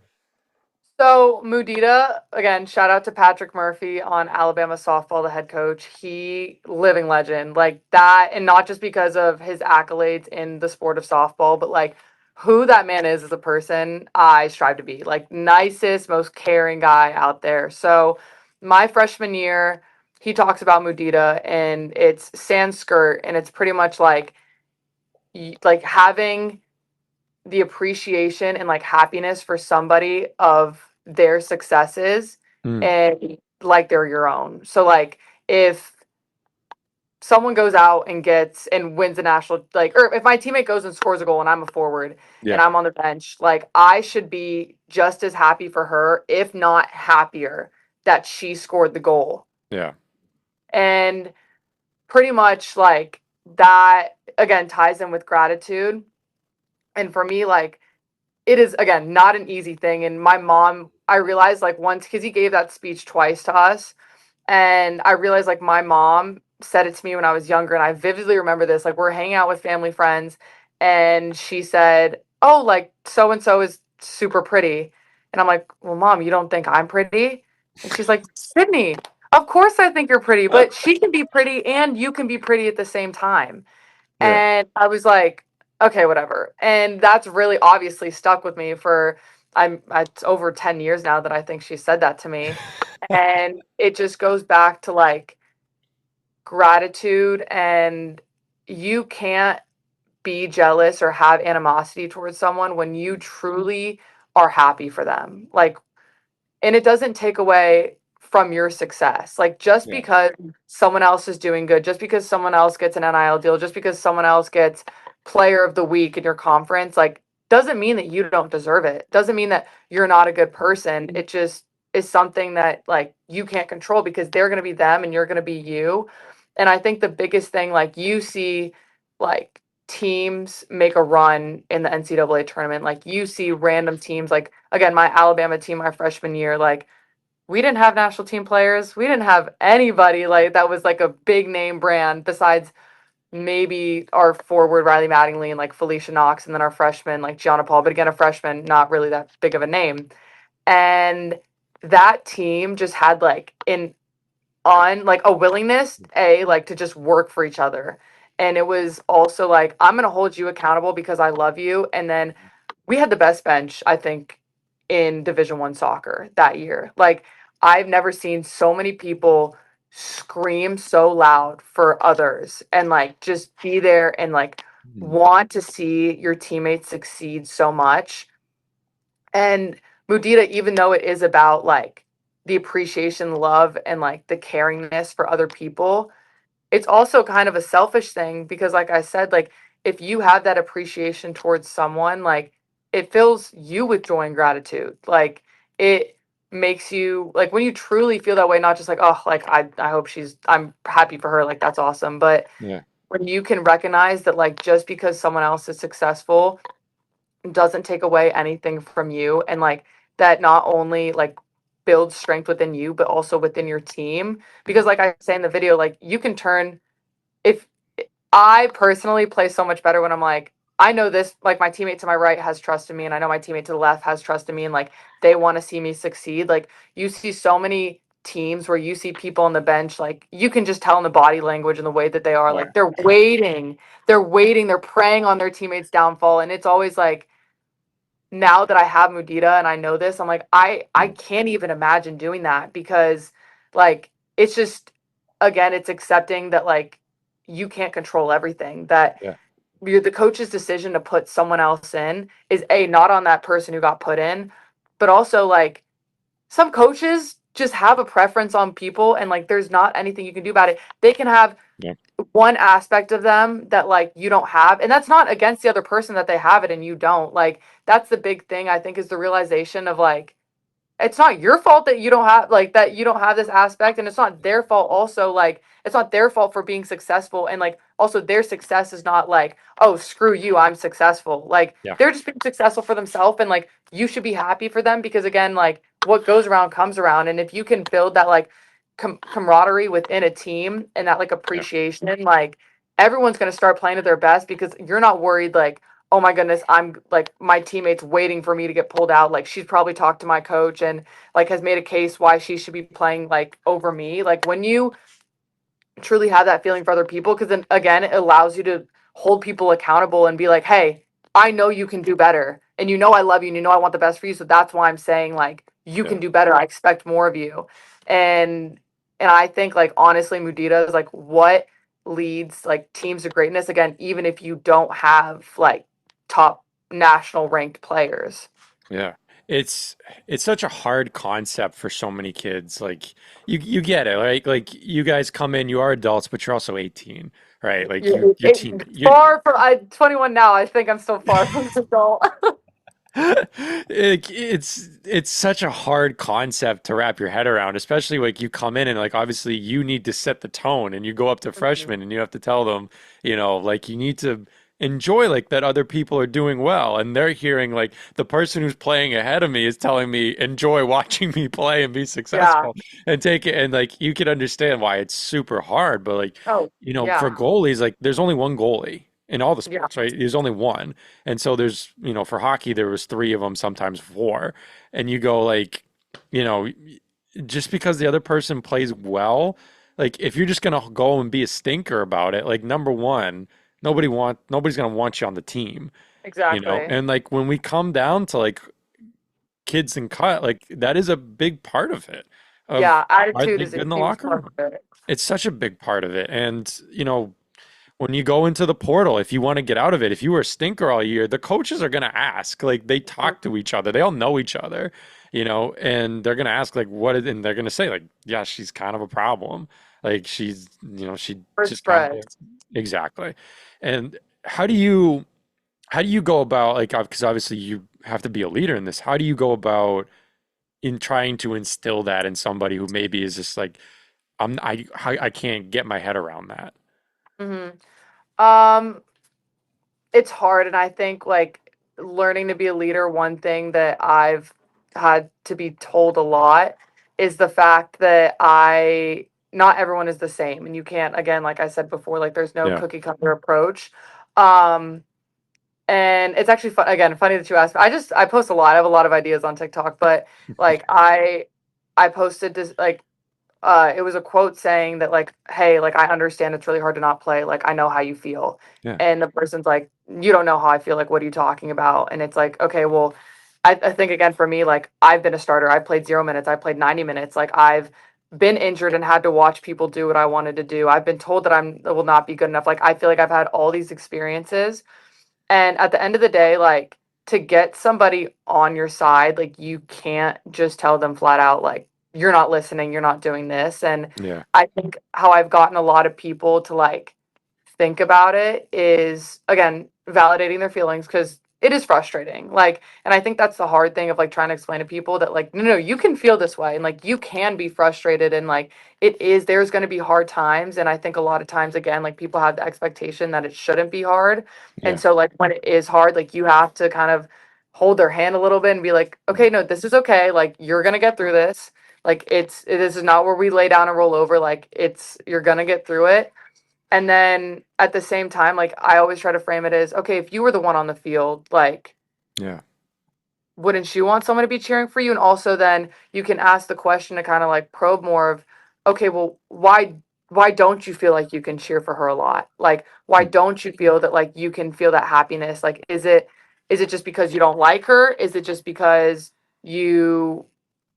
Speaker 2: So Mudita, again, shout out to Patrick Murphy on Alabama softball, the head coach. He living legend like that, and not just because of his accolades in the sport of softball, but like who that man is as a person. I strive to be like nicest, most caring guy out there. So my freshman year, he talks about Mudita, and it's Sanskrit, and it's pretty much like like having the appreciation and like happiness for somebody of their successes
Speaker 1: Mm,
Speaker 2: and like they're your own. So like if someone goes out and gets and wins a national like or if my teammate goes and scores a goal and I'm a forward and
Speaker 1: yeah,
Speaker 2: I'm on the bench, like I should be just as happy for her, if not happier, that she scored the goal.
Speaker 1: yeah,
Speaker 2: And pretty much like that again ties in with gratitude. And for me, like it is again not an easy thing. And my mom, I realized like once because he gave that speech twice to us, and I realized like my mom said it to me when I was younger, and I vividly remember this. Like we're hanging out with family friends, and she said, "Oh, like so and so is super pretty," and I'm like, "Well, mom, you don't think I'm pretty?" And she's like, "Sydney, of course I think you're pretty, but she can be pretty and you can be pretty at the same time."
Speaker 1: yeah,
Speaker 2: And I was like. okay, whatever. And that's really obviously stuck with me for it's over 10 years now that I think she said that to me. And it just goes back to like gratitude, and you can't be jealous or have animosity towards someone when you truly are happy for them. Like, and it doesn't take away from your success. Like, just
Speaker 1: Yeah.
Speaker 2: because someone else is doing good, just because someone else gets an NIL deal, just because someone else gets player of the week in your conference, like, doesn't mean that you don't deserve it. Doesn't mean that you're not a good person. It just is something that like you can't control because they're going to be them and you're going to be you. And I think the biggest thing, like, you see like teams make a run in the NCAA tournament. Like, you see random teams, like, again, my Alabama team my freshman year, like, we didn't have national team players. We didn't have anybody like that was like a big name brand besides maybe our forward Riley Mattingly and like Felicia Knox, and then our freshman like Gianna Paul. But again, a freshman, not really that big of a name. And that team just had like an on like a willingness like to just work for each other. And it was also like, I'm going to hold you accountable because I love you. And then we had the best bench, I think, in Division 1 soccer that year. Like, I've never seen so many people scream so loud for others and like just be there and like
Speaker 1: Mhm.
Speaker 2: want to see your teammates succeed so much. And Mudita, even though it is about like the appreciation, love, and like the caringness for other people, it's also kind of a selfish thing because, like I said, like, if you have that appreciation towards someone, like, it fills you with joy and gratitude. Like, it makes you like when you truly feel that way, not just like, oh, like, I hope I'm happy for her, like, that's awesome. But
Speaker 1: Yeah.
Speaker 2: when you can recognize that like just because someone else is successful doesn't take away anything from you, and like that not only like builds strength within you but also within your team, because like I say in the video, like, you can turn, if I personally play so much better when I'm like, I know this, like, my teammate to my right has trust in me, and I know my teammate to the left has trust in me, and like they want to see me succeed. Like, you see so many teams where you see people on the bench, like, you can just tell in the body language and the way that they are,
Speaker 1: Yeah.
Speaker 2: like, they're waiting, they're preying on their teammates' downfall. And it's always like, now that I have Mudita and I know this, I'm like, I
Speaker 1: Mm.
Speaker 2: can't even imagine doing that because like it's just, again, it's accepting that like you can't control everything. That
Speaker 1: Yeah.
Speaker 2: the coach's decision to put someone else in is a not on that person who got put in, but also like some coaches just have a preference on people and like there's not anything you can do about it. They can have
Speaker 1: Yeah.
Speaker 2: one aspect of them that like you don't have, and that's not against the other person that they have it and you don't. Like, that's the big thing, I think, is the realization of like, it's not your fault that you don't have this aspect, and it's not their fault also. Like, it's not their fault for being successful, and like also their success is not like, oh, screw you, I'm successful. Like,
Speaker 1: Yeah.
Speaker 2: they're just being successful for themselves, and like you should be happy for them because, again, like, what goes around comes around. And if you can build that like camaraderie within a team and that like
Speaker 1: Yeah.
Speaker 2: appreciation, like, everyone's going to start playing to their best because you're not worried like, oh my goodness, I'm like, my teammate's waiting for me to get pulled out. Like, she's probably talked to my coach and like has made a case why she should be playing like over me. Like, when you truly have that feeling for other people, because then again, it allows you to hold people accountable and be like, hey, I know you can do better. And you know I love you and you know I want the best for you. So that's why I'm saying like you
Speaker 1: Yeah.
Speaker 2: can do better. I expect more of you. And I think like honestly, Mudita is like what leads like teams to greatness. Again, even if you don't have like top national ranked players.
Speaker 1: Yeah. It's it's such a hard concept for so many kids. Like you get it. Like you guys come in, you are adults, but you're also 18, right? Like
Speaker 2: Yeah,
Speaker 1: your team you
Speaker 2: far from, I'm 21 now. I think I'm still far from an adult.
Speaker 1: it's such a hard concept to wrap your head around, especially like you come in and like obviously you need to set the tone and you go up to freshmen and you have to tell them, like you need to enjoy like that other people are doing well and they're hearing like the person who's playing ahead of me is telling me enjoy watching me play and be
Speaker 2: Yeah.
Speaker 1: successful and take it and like you can understand why it's super hard, but like
Speaker 2: Oh,
Speaker 1: for
Speaker 2: yeah.
Speaker 1: goalies like there's only one goalie in all the
Speaker 2: Yeah.
Speaker 1: sports, right? There's only one. And so there's, for hockey, there was three of them, sometimes four. And you go like, you know, just because the other person plays well, like if you're just gonna go and be a stinker about it, like number one, nobody's gonna want you on the team, you know?
Speaker 2: Exactly.
Speaker 1: And like when we come down to like kids and cut, like that is a big part of it. Of
Speaker 2: Yeah,
Speaker 1: are
Speaker 2: attitude
Speaker 1: they
Speaker 2: is a
Speaker 1: good in the
Speaker 2: huge
Speaker 1: locker
Speaker 2: part
Speaker 1: room?
Speaker 2: of it.
Speaker 1: It's such a big part of it. And, when you go into the portal, if you want to get out of it, if you were a stinker all year, the coaches are going to ask. Like they talk to each other, they all know each other, and they're going to ask like and they're going to say like, yeah, she's kind of a problem. Like she
Speaker 2: For
Speaker 1: just kind of
Speaker 2: spread.
Speaker 1: exactly. And how do you go about like because obviously you have to be a leader in this. How do you go about in trying to instill that in somebody who maybe is just like I can't get my head around that.
Speaker 2: Hmm. Um, it's hard, and I think like learning to be a leader, one thing that I've had to be told a lot is the fact that I not everyone is the same, and you can't, again, like I said before, like there's no
Speaker 1: Yeah.
Speaker 2: cookie cutter approach. Um, and it's actually fun, again, funny that you asked. I post a lot. I have a lot of ideas on TikTok, but like I posted this like it was a quote saying that like, hey, like I understand it's really hard to not play. Like I know how you feel.
Speaker 1: Yeah.
Speaker 2: And the person's like, you don't know how I feel. Like, what are you talking about? And it's like, okay, well, I think again for me, like I've been a starter. I played 0 minutes. I played 90 minutes. Like I've been injured and had to watch people do what I wanted to do. I've been told that I will not be good enough. Like I feel like I've had all these experiences and at the end of the day, like to get somebody on your side, like you can't just tell them flat out, like, you're not listening, you're not doing this. And
Speaker 1: Yeah.
Speaker 2: I think how I've gotten a lot of people to like think about it is again validating their feelings because it is frustrating. Like, and I think that's the hard thing of like trying to explain to people that like, no, no, you can feel this way and like you can be frustrated and like there's going to be hard times. And I think a lot of times, again, like people have the expectation that it shouldn't be hard. And
Speaker 1: Yeah.
Speaker 2: so, like, when it is hard, like, you have to kind of hold their hand a little bit and be like, okay, no, this is okay. Like, you're going to get through this. Like, this is not where we lay down and roll over. Like, you're going to get through it. And then at the same time, like, I always try to frame it as, okay, if you were the one on the field, like,
Speaker 1: Yeah.
Speaker 2: wouldn't you want someone to be cheering for you? And also then you can ask the question to kind of like probe more of, okay, well, why don't you feel like you can cheer for her a lot? Like, why
Speaker 1: Mm.
Speaker 2: don't you feel that like you can feel that happiness? Like, is it just because you don't like her? Is it just because you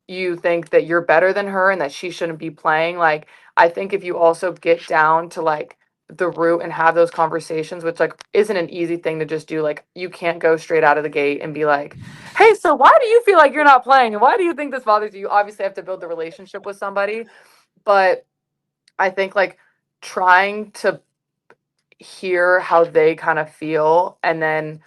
Speaker 2: you think that you're better than her and that she shouldn't be playing? Like, I think if you also get down to like the root and have those conversations, which like isn't an easy thing to just do, like you can't go straight out of the gate and be like, hey, so why do you feel like you're not playing? And why do you think this bothers you? You obviously have to build the relationship with somebody. But I think like trying to hear how they kind of feel and then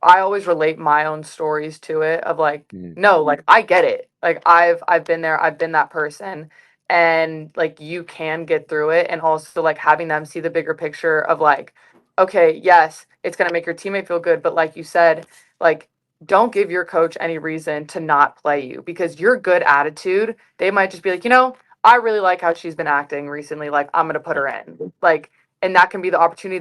Speaker 2: I always relate my own stories to it of like,
Speaker 1: Mm.
Speaker 2: no, like I get it. Like I've been there, I've been that person. And like you can get through it. And also like having them see the bigger picture of like, okay, yes, it's gonna make your teammate feel good, but like you said, like don't give your coach any reason to not play you because your good attitude, they might just be like, I really like how she's been acting recently. Like I'm gonna put
Speaker 1: Yeah.
Speaker 2: her in. Like, and that can be the opportunity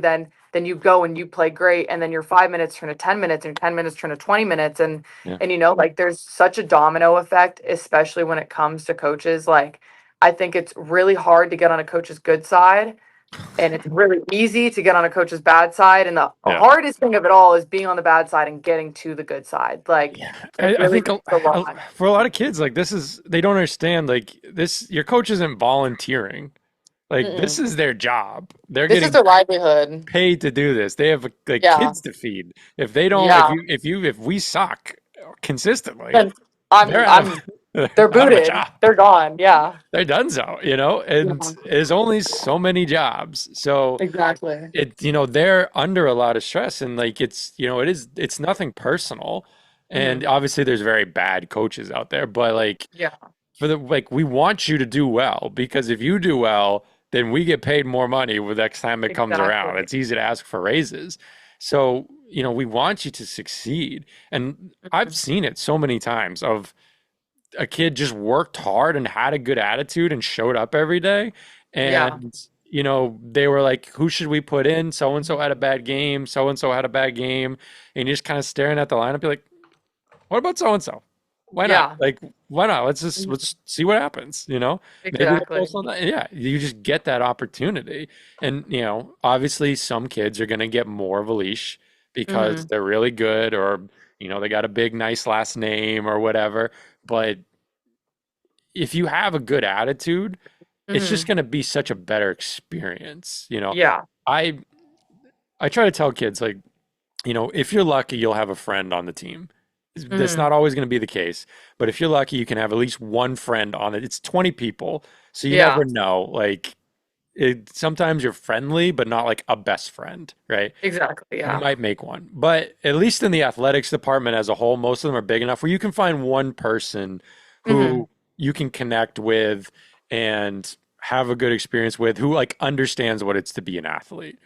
Speaker 2: then you go and you play great and then your 5 minutes turn to 10 minutes and 10 minutes turn to 20 minutes
Speaker 1: Yeah.
Speaker 2: and like there's such a domino effect especially when it comes to coaches. Like I think it's really hard to get on a coach's good side and it's really easy to get on a coach's bad side and the
Speaker 1: Yeah.
Speaker 2: hardest thing of it all is being on the bad side and getting to the good side. Like
Speaker 1: Yeah.
Speaker 2: it
Speaker 1: I
Speaker 2: really
Speaker 1: think
Speaker 2: takes a lot.
Speaker 1: for a lot of kids, like they don't understand like this, your coach isn't volunteering. Like this
Speaker 2: Mm-mm.
Speaker 1: is their job. They're
Speaker 2: This is
Speaker 1: getting
Speaker 2: their livelihood.
Speaker 1: paid to do this. They have like
Speaker 2: Yeah.
Speaker 1: kids to feed. If they don't,
Speaker 2: Yeah.
Speaker 1: if we suck consistently,
Speaker 2: Then
Speaker 1: they're
Speaker 2: i'm
Speaker 1: out of
Speaker 2: i'm
Speaker 1: they're
Speaker 2: they're
Speaker 1: out of a
Speaker 2: booted,
Speaker 1: job.
Speaker 2: they're gone. Yeah.
Speaker 1: They're done so. And
Speaker 2: Yeah.
Speaker 1: there's only so many jobs. So
Speaker 2: Exactly.
Speaker 1: they're under a lot of stress and like it's nothing personal. And
Speaker 2: Mhm.
Speaker 1: obviously there's very bad coaches out there, but like
Speaker 2: Yeah,
Speaker 1: for the like we want you to do well because if you do well, then we get paid more money the next time it comes around.
Speaker 2: exactly.
Speaker 1: It's easy to ask for raises. So, we want you to succeed. And I've
Speaker 2: Mhm.
Speaker 1: seen it so many times of a kid just worked hard and had a good attitude and showed up every day.
Speaker 2: Yeah.
Speaker 1: And, they were like, who should we put in? So and so had a bad game. So and so had a bad game. And you're just kind of staring at the lineup, be like, what about so and so? Why not?
Speaker 2: Yeah.
Speaker 1: Like, why not?
Speaker 2: Mhm.
Speaker 1: Let's see what happens, you know? Maybe they'll
Speaker 2: Exactly.
Speaker 1: post on that. Yeah, you just get that opportunity. And, obviously some kids are gonna get more of a leash because
Speaker 2: Hmm.
Speaker 1: they're really good or, they got a big nice last name or whatever. But if you have a good attitude, it's just
Speaker 2: Hmm.
Speaker 1: gonna be such a better experience, you know?
Speaker 2: Yeah.
Speaker 1: I I try to tell kids like if you're lucky, you'll have a friend on the team. That's
Speaker 2: Hmm.
Speaker 1: not always going to be the case, but if you're lucky, you can have at least one friend on it. It's 20 people, so you
Speaker 2: Yeah.
Speaker 1: never know. Like, sometimes you're friendly, but not like a best friend, right?
Speaker 2: Exactly.
Speaker 1: You
Speaker 2: Yeah.
Speaker 1: might make one, but at least in the athletics department as a whole, most of them are big enough where you can find one person
Speaker 2: Hmm.
Speaker 1: who you can connect with and have a good experience with, who like understands what it's to be an athlete.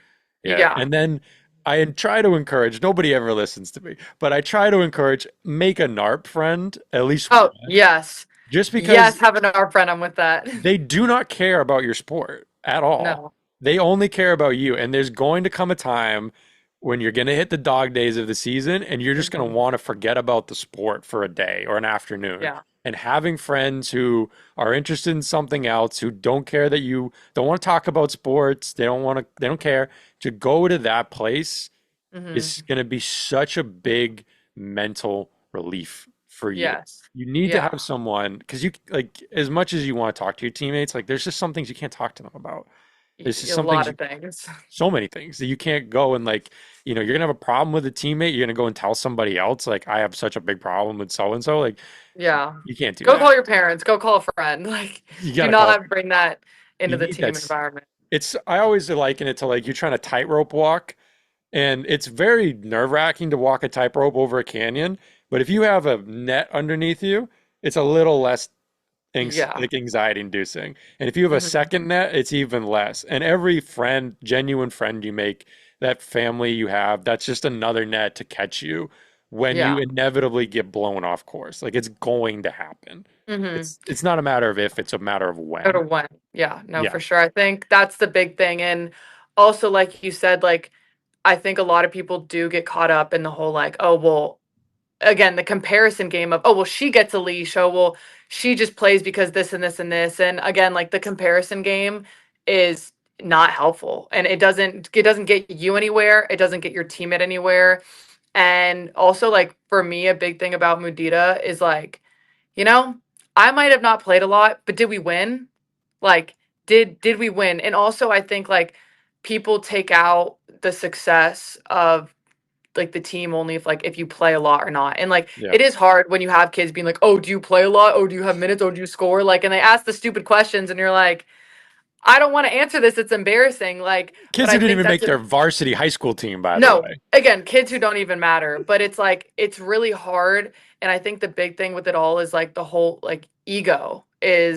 Speaker 1: Yeah.
Speaker 2: Yeah.
Speaker 1: And then I try to encourage, nobody ever listens to me, but I try to encourage, make a NARP friend, at least
Speaker 2: Oh,
Speaker 1: one,
Speaker 2: yes.
Speaker 1: just
Speaker 2: Yes,
Speaker 1: because
Speaker 2: having our friend, I'm with that.
Speaker 1: they do not care about your sport at all.
Speaker 2: No.
Speaker 1: They only care about you. And there's going to come a time when you're going to hit the dog days of the season and you're just going to
Speaker 2: Hmm.
Speaker 1: want to forget about the sport for a day or an afternoon.
Speaker 2: Yeah.
Speaker 1: And having friends who are interested in something else, who don't care that you don't want to talk about sports, they don't care, to go to that place
Speaker 2: Hmm.
Speaker 1: is going to be such a big mental relief for you.
Speaker 2: Yes.
Speaker 1: You need to
Speaker 2: Yeah.
Speaker 1: have someone because you like as much as you want to talk to your teammates, like there's just some things you can't talk to them about. There's just
Speaker 2: A
Speaker 1: some things
Speaker 2: lot
Speaker 1: you,
Speaker 2: of things.
Speaker 1: so many things that you can't go and like, you're gonna have a problem with a teammate, you're gonna go and tell somebody else, like I have such a big problem with so and so. Like
Speaker 2: Yeah.
Speaker 1: you can't do
Speaker 2: Go
Speaker 1: that.
Speaker 2: call your parents. Go call a friend. Like,
Speaker 1: You
Speaker 2: do
Speaker 1: gotta call.
Speaker 2: not bring that
Speaker 1: You
Speaker 2: into the
Speaker 1: need
Speaker 2: team
Speaker 1: that.
Speaker 2: environment.
Speaker 1: I always liken it to like you're trying to tightrope walk. And it's very nerve-wracking to walk a tightrope over a canyon, but if you have a net underneath you, it's a little less
Speaker 2: Yeah.
Speaker 1: like anxiety inducing. And if you have a
Speaker 2: Hmm.
Speaker 1: second net, it's even less. And every friend, genuine friend you make, that family you have, that's just another net to catch you when you
Speaker 2: Yeah.
Speaker 1: inevitably get blown off course. Like it's going to happen.
Speaker 2: Hmm.
Speaker 1: It's not a matter of if, it's a matter of
Speaker 2: Go to
Speaker 1: when.
Speaker 2: when. Yeah. No,
Speaker 1: Yeah.
Speaker 2: for sure. I think that's the big thing. And also, like you said, like, I think a lot of people do get caught up in the whole, like, oh, well, again, the comparison game of, oh, well, she gets a leash. Oh, well, she just plays because this and this and this. And again, like the comparison game is not helpful, and it doesn't get you anywhere. It doesn't get your teammate anywhere. And also, like, for me, a big thing about Mudita is like, you know, I might have not played a lot, but did we win? Like, did we win? And also, I think like people take out the success of like the team only if you play a lot or not. And like
Speaker 1: Yeah.
Speaker 2: it is hard when you have kids being like, "Oh, do you play a lot? Oh, do you have minutes? Oh, do you score?" Like, and they ask the stupid questions and you're like, "I don't want to answer this. It's embarrassing." Like, but
Speaker 1: Kids who
Speaker 2: I
Speaker 1: didn't
Speaker 2: think
Speaker 1: even
Speaker 2: that's
Speaker 1: make
Speaker 2: a
Speaker 1: their varsity high school team, by the
Speaker 2: no,
Speaker 1: way.
Speaker 2: again, kids who don't even matter, but it's like it's really hard, and I think the big thing with it all is like the whole like ego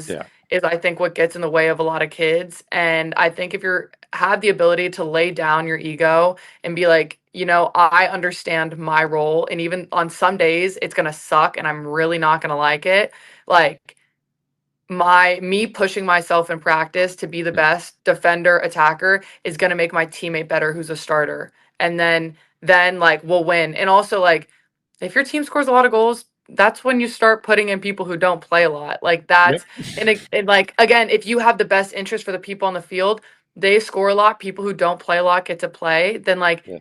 Speaker 1: Yeah.
Speaker 2: is I think what gets in the way of a lot of kids. And I think if you're have the ability to lay down your ego and be like, I understand my role, and even on some days it's going to suck and I'm really not going to like it. Like my me pushing myself in practice to be the
Speaker 1: Yeah.
Speaker 2: best defender attacker is going to make my teammate better who's a starter, and then like we'll win. And also, like, if your team scores a lot of goals, that's when you start putting in people who don't play a lot, like
Speaker 1: Yep.
Speaker 2: that's and like again, if you have the best interest for the people on the field, they score a lot, people who don't play a lot get to play, then like
Speaker 1: Yeah.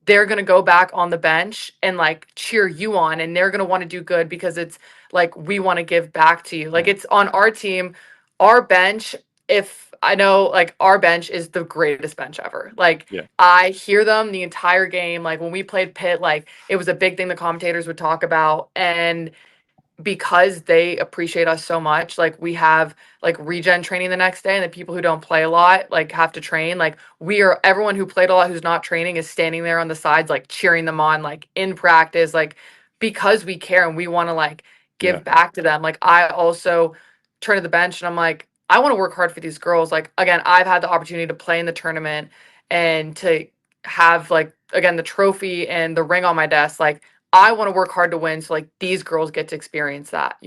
Speaker 2: they're going to go back on the bench and like cheer you on, and they're going to want to do good because it's like we want to give back to you. Like
Speaker 1: Yeah.
Speaker 2: it's on our team, our bench, if I know like our bench is the greatest bench ever. Like
Speaker 1: Yeah.
Speaker 2: I hear them the entire game. Like when we played Pitt, like it was a big thing the commentators would talk about. And because they appreciate us so much, like we have like regen training the next day, and the people who don't play a lot like have to train. Like we are everyone who played a lot who's not training is standing there on the sides like cheering them on like in practice, like because we care and we want to like
Speaker 1: Yeah.
Speaker 2: give back to them. Like I also turn to the bench and I'm like, I want to work hard for these girls. Like again, I've had the opportunity to play in the tournament and to have like again the trophy and the ring on my desk. Like I want to work hard to win so like these girls get to experience that.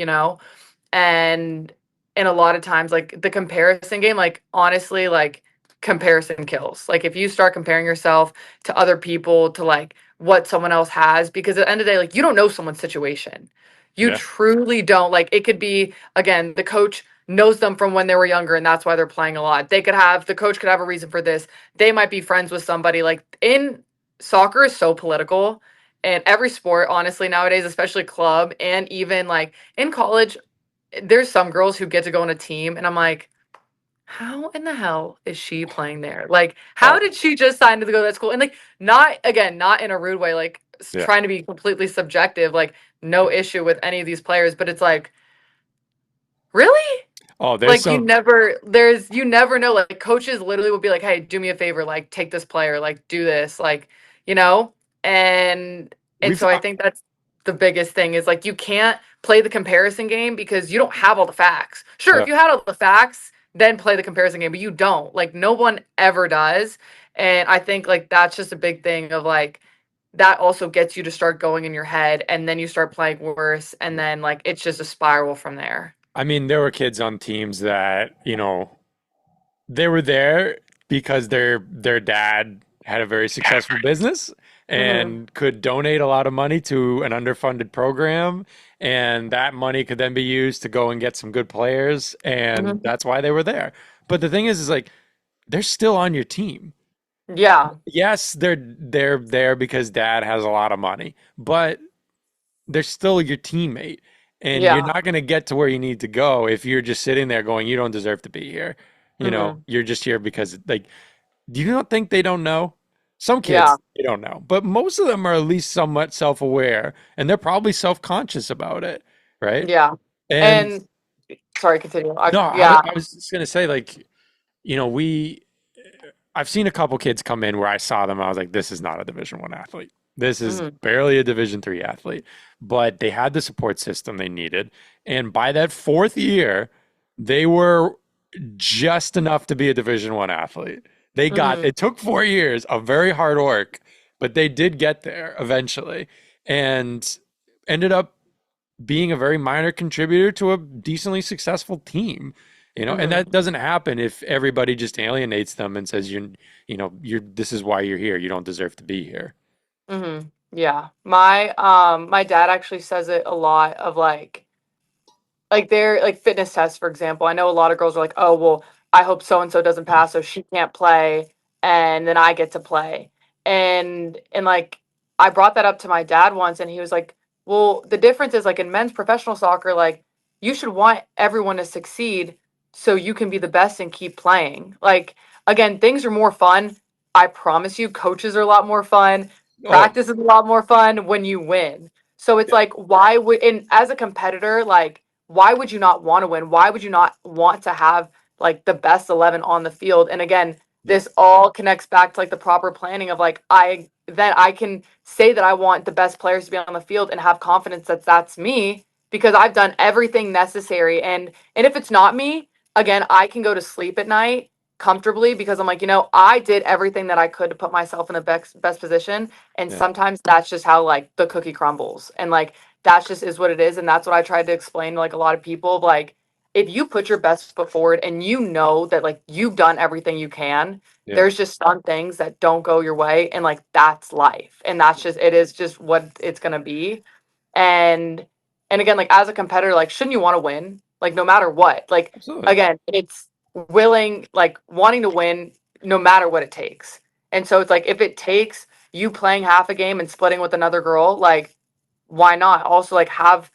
Speaker 2: And a lot of times like the comparison game, like honestly, like comparison kills. Like if you start comparing yourself to other people, to like what someone else has, because at the end of the day, like you don't know someone's situation. You
Speaker 1: Yeah.
Speaker 2: truly don't. Like it could be, again, the coach knows them from when they were younger and that's why they're playing a lot. The coach could have a reason for this. They might be friends with somebody. Like in soccer is so political, and every sport, honestly, nowadays, especially club and even like in college, there's some girls who get to go on a team and I'm like, how in the hell is she playing there? Like, how
Speaker 1: Oh,
Speaker 2: did she just sign to go to that school? And like, not again, not in a rude way, like
Speaker 1: yeah.
Speaker 2: trying to be completely subjective, like no issue with any of these players, but it's like, really?
Speaker 1: Oh, there's
Speaker 2: Like
Speaker 1: some.
Speaker 2: you never know. Like coaches literally will be like, hey, do me a favor, like take this player, like do this, like, you know? And
Speaker 1: We've.
Speaker 2: so I think that's the biggest thing is like you can't play the comparison game because you don't have all the facts. Sure,
Speaker 1: Yeah.
Speaker 2: if you had all the facts, then play the comparison game, but you don't. Like no one ever does. And I think like that's just a big thing of like that also gets you to start going in your head and then you start playing worse and then like it's just a spiral from there.
Speaker 1: I mean, there were kids on teams that, they were there because their dad had a very successful business
Speaker 2: Mhm.
Speaker 1: and could donate a lot of money to an underfunded program, and that money could then be used to go and get some good players, and
Speaker 2: Mhm.
Speaker 1: that's why they were there. But the thing is like they're still on your team.
Speaker 2: Yeah.
Speaker 1: Yes, they're there because dad has a lot of money, but they're still your teammate. And you're
Speaker 2: Yeah.
Speaker 1: not going to get to where you need to go if you're just sitting there going, you don't deserve to be here.
Speaker 2: Mhm.
Speaker 1: You're just here because, like, do you not think they don't know? Some
Speaker 2: Yeah.
Speaker 1: kids, they don't know, but most of them are at least somewhat self-aware and they're probably self-conscious about it, right?
Speaker 2: Yeah.
Speaker 1: And
Speaker 2: And sorry, continue.
Speaker 1: no,
Speaker 2: Yeah.
Speaker 1: I was just going to say, like, you know, we I've seen a couple kids come in where I saw them. I was like, this is not a Division 1 athlete. This is
Speaker 2: Mhm.
Speaker 1: barely a Division 3 athlete. But they had the support system they needed. And by that fourth year, they were just enough to be a Division 1 athlete.
Speaker 2: Mhm.
Speaker 1: It took 4 years of very hard work, but they did get there eventually and ended up being a very minor contributor to a decently successful team. And
Speaker 2: Mhm.
Speaker 1: that doesn't happen if everybody just alienates them and says you're this is why you're here. You don't deserve to be here.
Speaker 2: Mhm. Yeah. My dad actually says it a lot of like their like fitness tests, for example. I know a lot of girls are like, oh well, I hope so and so doesn't pass, so she can't play, and then I get to play. And like I brought that up to my dad once, and he was like, well, the difference is like in men's professional soccer, like you should want everyone to succeed so you can be the best and keep playing. Like again, things are more fun. I promise you, coaches are a lot more fun.
Speaker 1: Oh,
Speaker 2: Practice is a lot more fun when you win. So it's
Speaker 1: yeah,
Speaker 2: like, why would, and as a competitor, like why would you not want to win? Why would you not want to have like the best 11 on the field? And again,
Speaker 1: yeah,
Speaker 2: this all connects back to like the proper planning of like I can say that I want the best players to be on the field and have confidence that that's me because I've done everything necessary. And if it's not me, again, I can go to sleep at night comfortably because I'm like, I did everything that I could to put myself in the best position. And
Speaker 1: yeah,
Speaker 2: sometimes that's just how like the cookie crumbles. And like that's just is what it is. And that's what I tried to explain to like a lot of people. Like, if you put your best foot forward and you know that like you've done everything you can,
Speaker 1: yeah,
Speaker 2: there's just some things that don't go your way. And like that's life. And that's just it is just what it's gonna be. And and again, like as a competitor, like shouldn't you want to win? Like no matter what. Like
Speaker 1: absolutely.
Speaker 2: again, it's willing, like wanting to win no matter what it takes. And so it's like if it takes you playing half a game and splitting with another girl, like why not also like have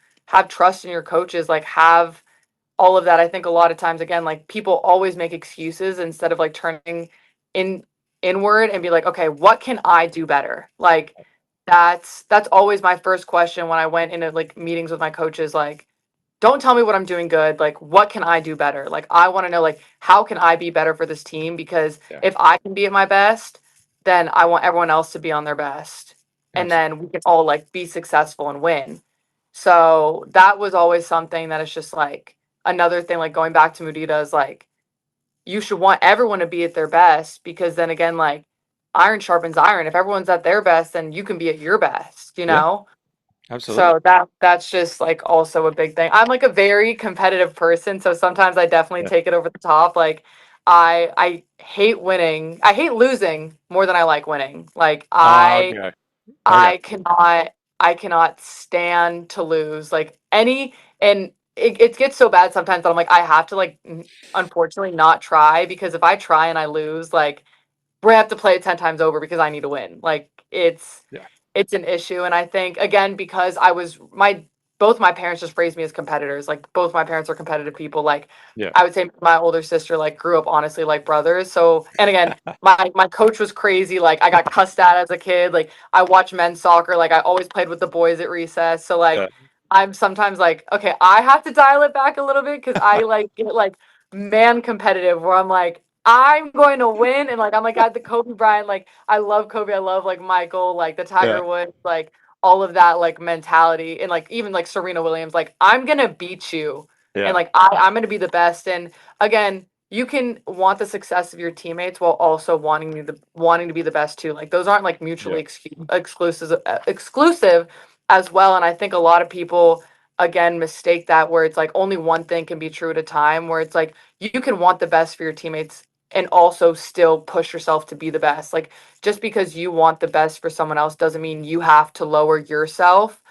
Speaker 2: trust in your coaches, like have all of that. I think a lot of times again like people always make excuses instead of like turning in inward and be like, okay, what can I do better? Like that's always my first question when I went into like meetings with my coaches. Like don't tell me what I'm doing good, like what can I do better? Like I want to know like how can I be better for this team, because
Speaker 1: Yeah,
Speaker 2: if I can be at my best, then I want everyone else to be on their best, and
Speaker 1: absolutely.
Speaker 2: then we can all like be successful and win. So that was always something that is just like another thing, like going back to Mudita, is like you should want everyone to be at their best, because then again like iron sharpens iron. If everyone's at their best, then you can be at your best,
Speaker 1: Yeah, absolutely.
Speaker 2: so that's just like also a big thing. I'm like a very competitive person, so sometimes I definitely
Speaker 1: Yeah,
Speaker 2: take it over the top. Like I hate winning. I hate losing more than I like winning. Like
Speaker 1: Okay. Okay.
Speaker 2: I cannot stand to lose. Like any and it gets so bad sometimes that I'm like I have to like unfortunately not try because if I try and I lose, like we have to play it 10 times over because I need to win. Like
Speaker 1: Yeah.
Speaker 2: it's an issue. And I think again, because I was my both my parents just raised me as competitors. Like both my parents are competitive people. Like
Speaker 1: Yeah.
Speaker 2: I would say my older sister like grew up honestly like brothers. So and again, my coach was crazy. Like I got cussed at as a kid. Like I watched men's soccer. Like I always played with the boys at recess. So
Speaker 1: Yeah.
Speaker 2: like I'm sometimes like, okay, I have to dial it back a little bit because I like get like man competitive where I'm like, I'm going to win. And like I'm like at the Kobe Bryant, like I love Kobe, I love like Michael, like the
Speaker 1: Yeah.
Speaker 2: Tiger Woods, like all of that like mentality and like even like Serena Williams, like I'm gonna beat you and
Speaker 1: Yeah.
Speaker 2: like I'm gonna be the best. And again, you can want the success of your teammates while also wanting to be the best too. Like those aren't like
Speaker 1: Yeah.
Speaker 2: mutually exclusive as well. And I think a lot of people again mistake that where it's like only one thing can be true at a time. Where it's like you can want the best for your teammates and also still push yourself to be the best. Like just because you want the best for someone else doesn't mean you have to lower yourself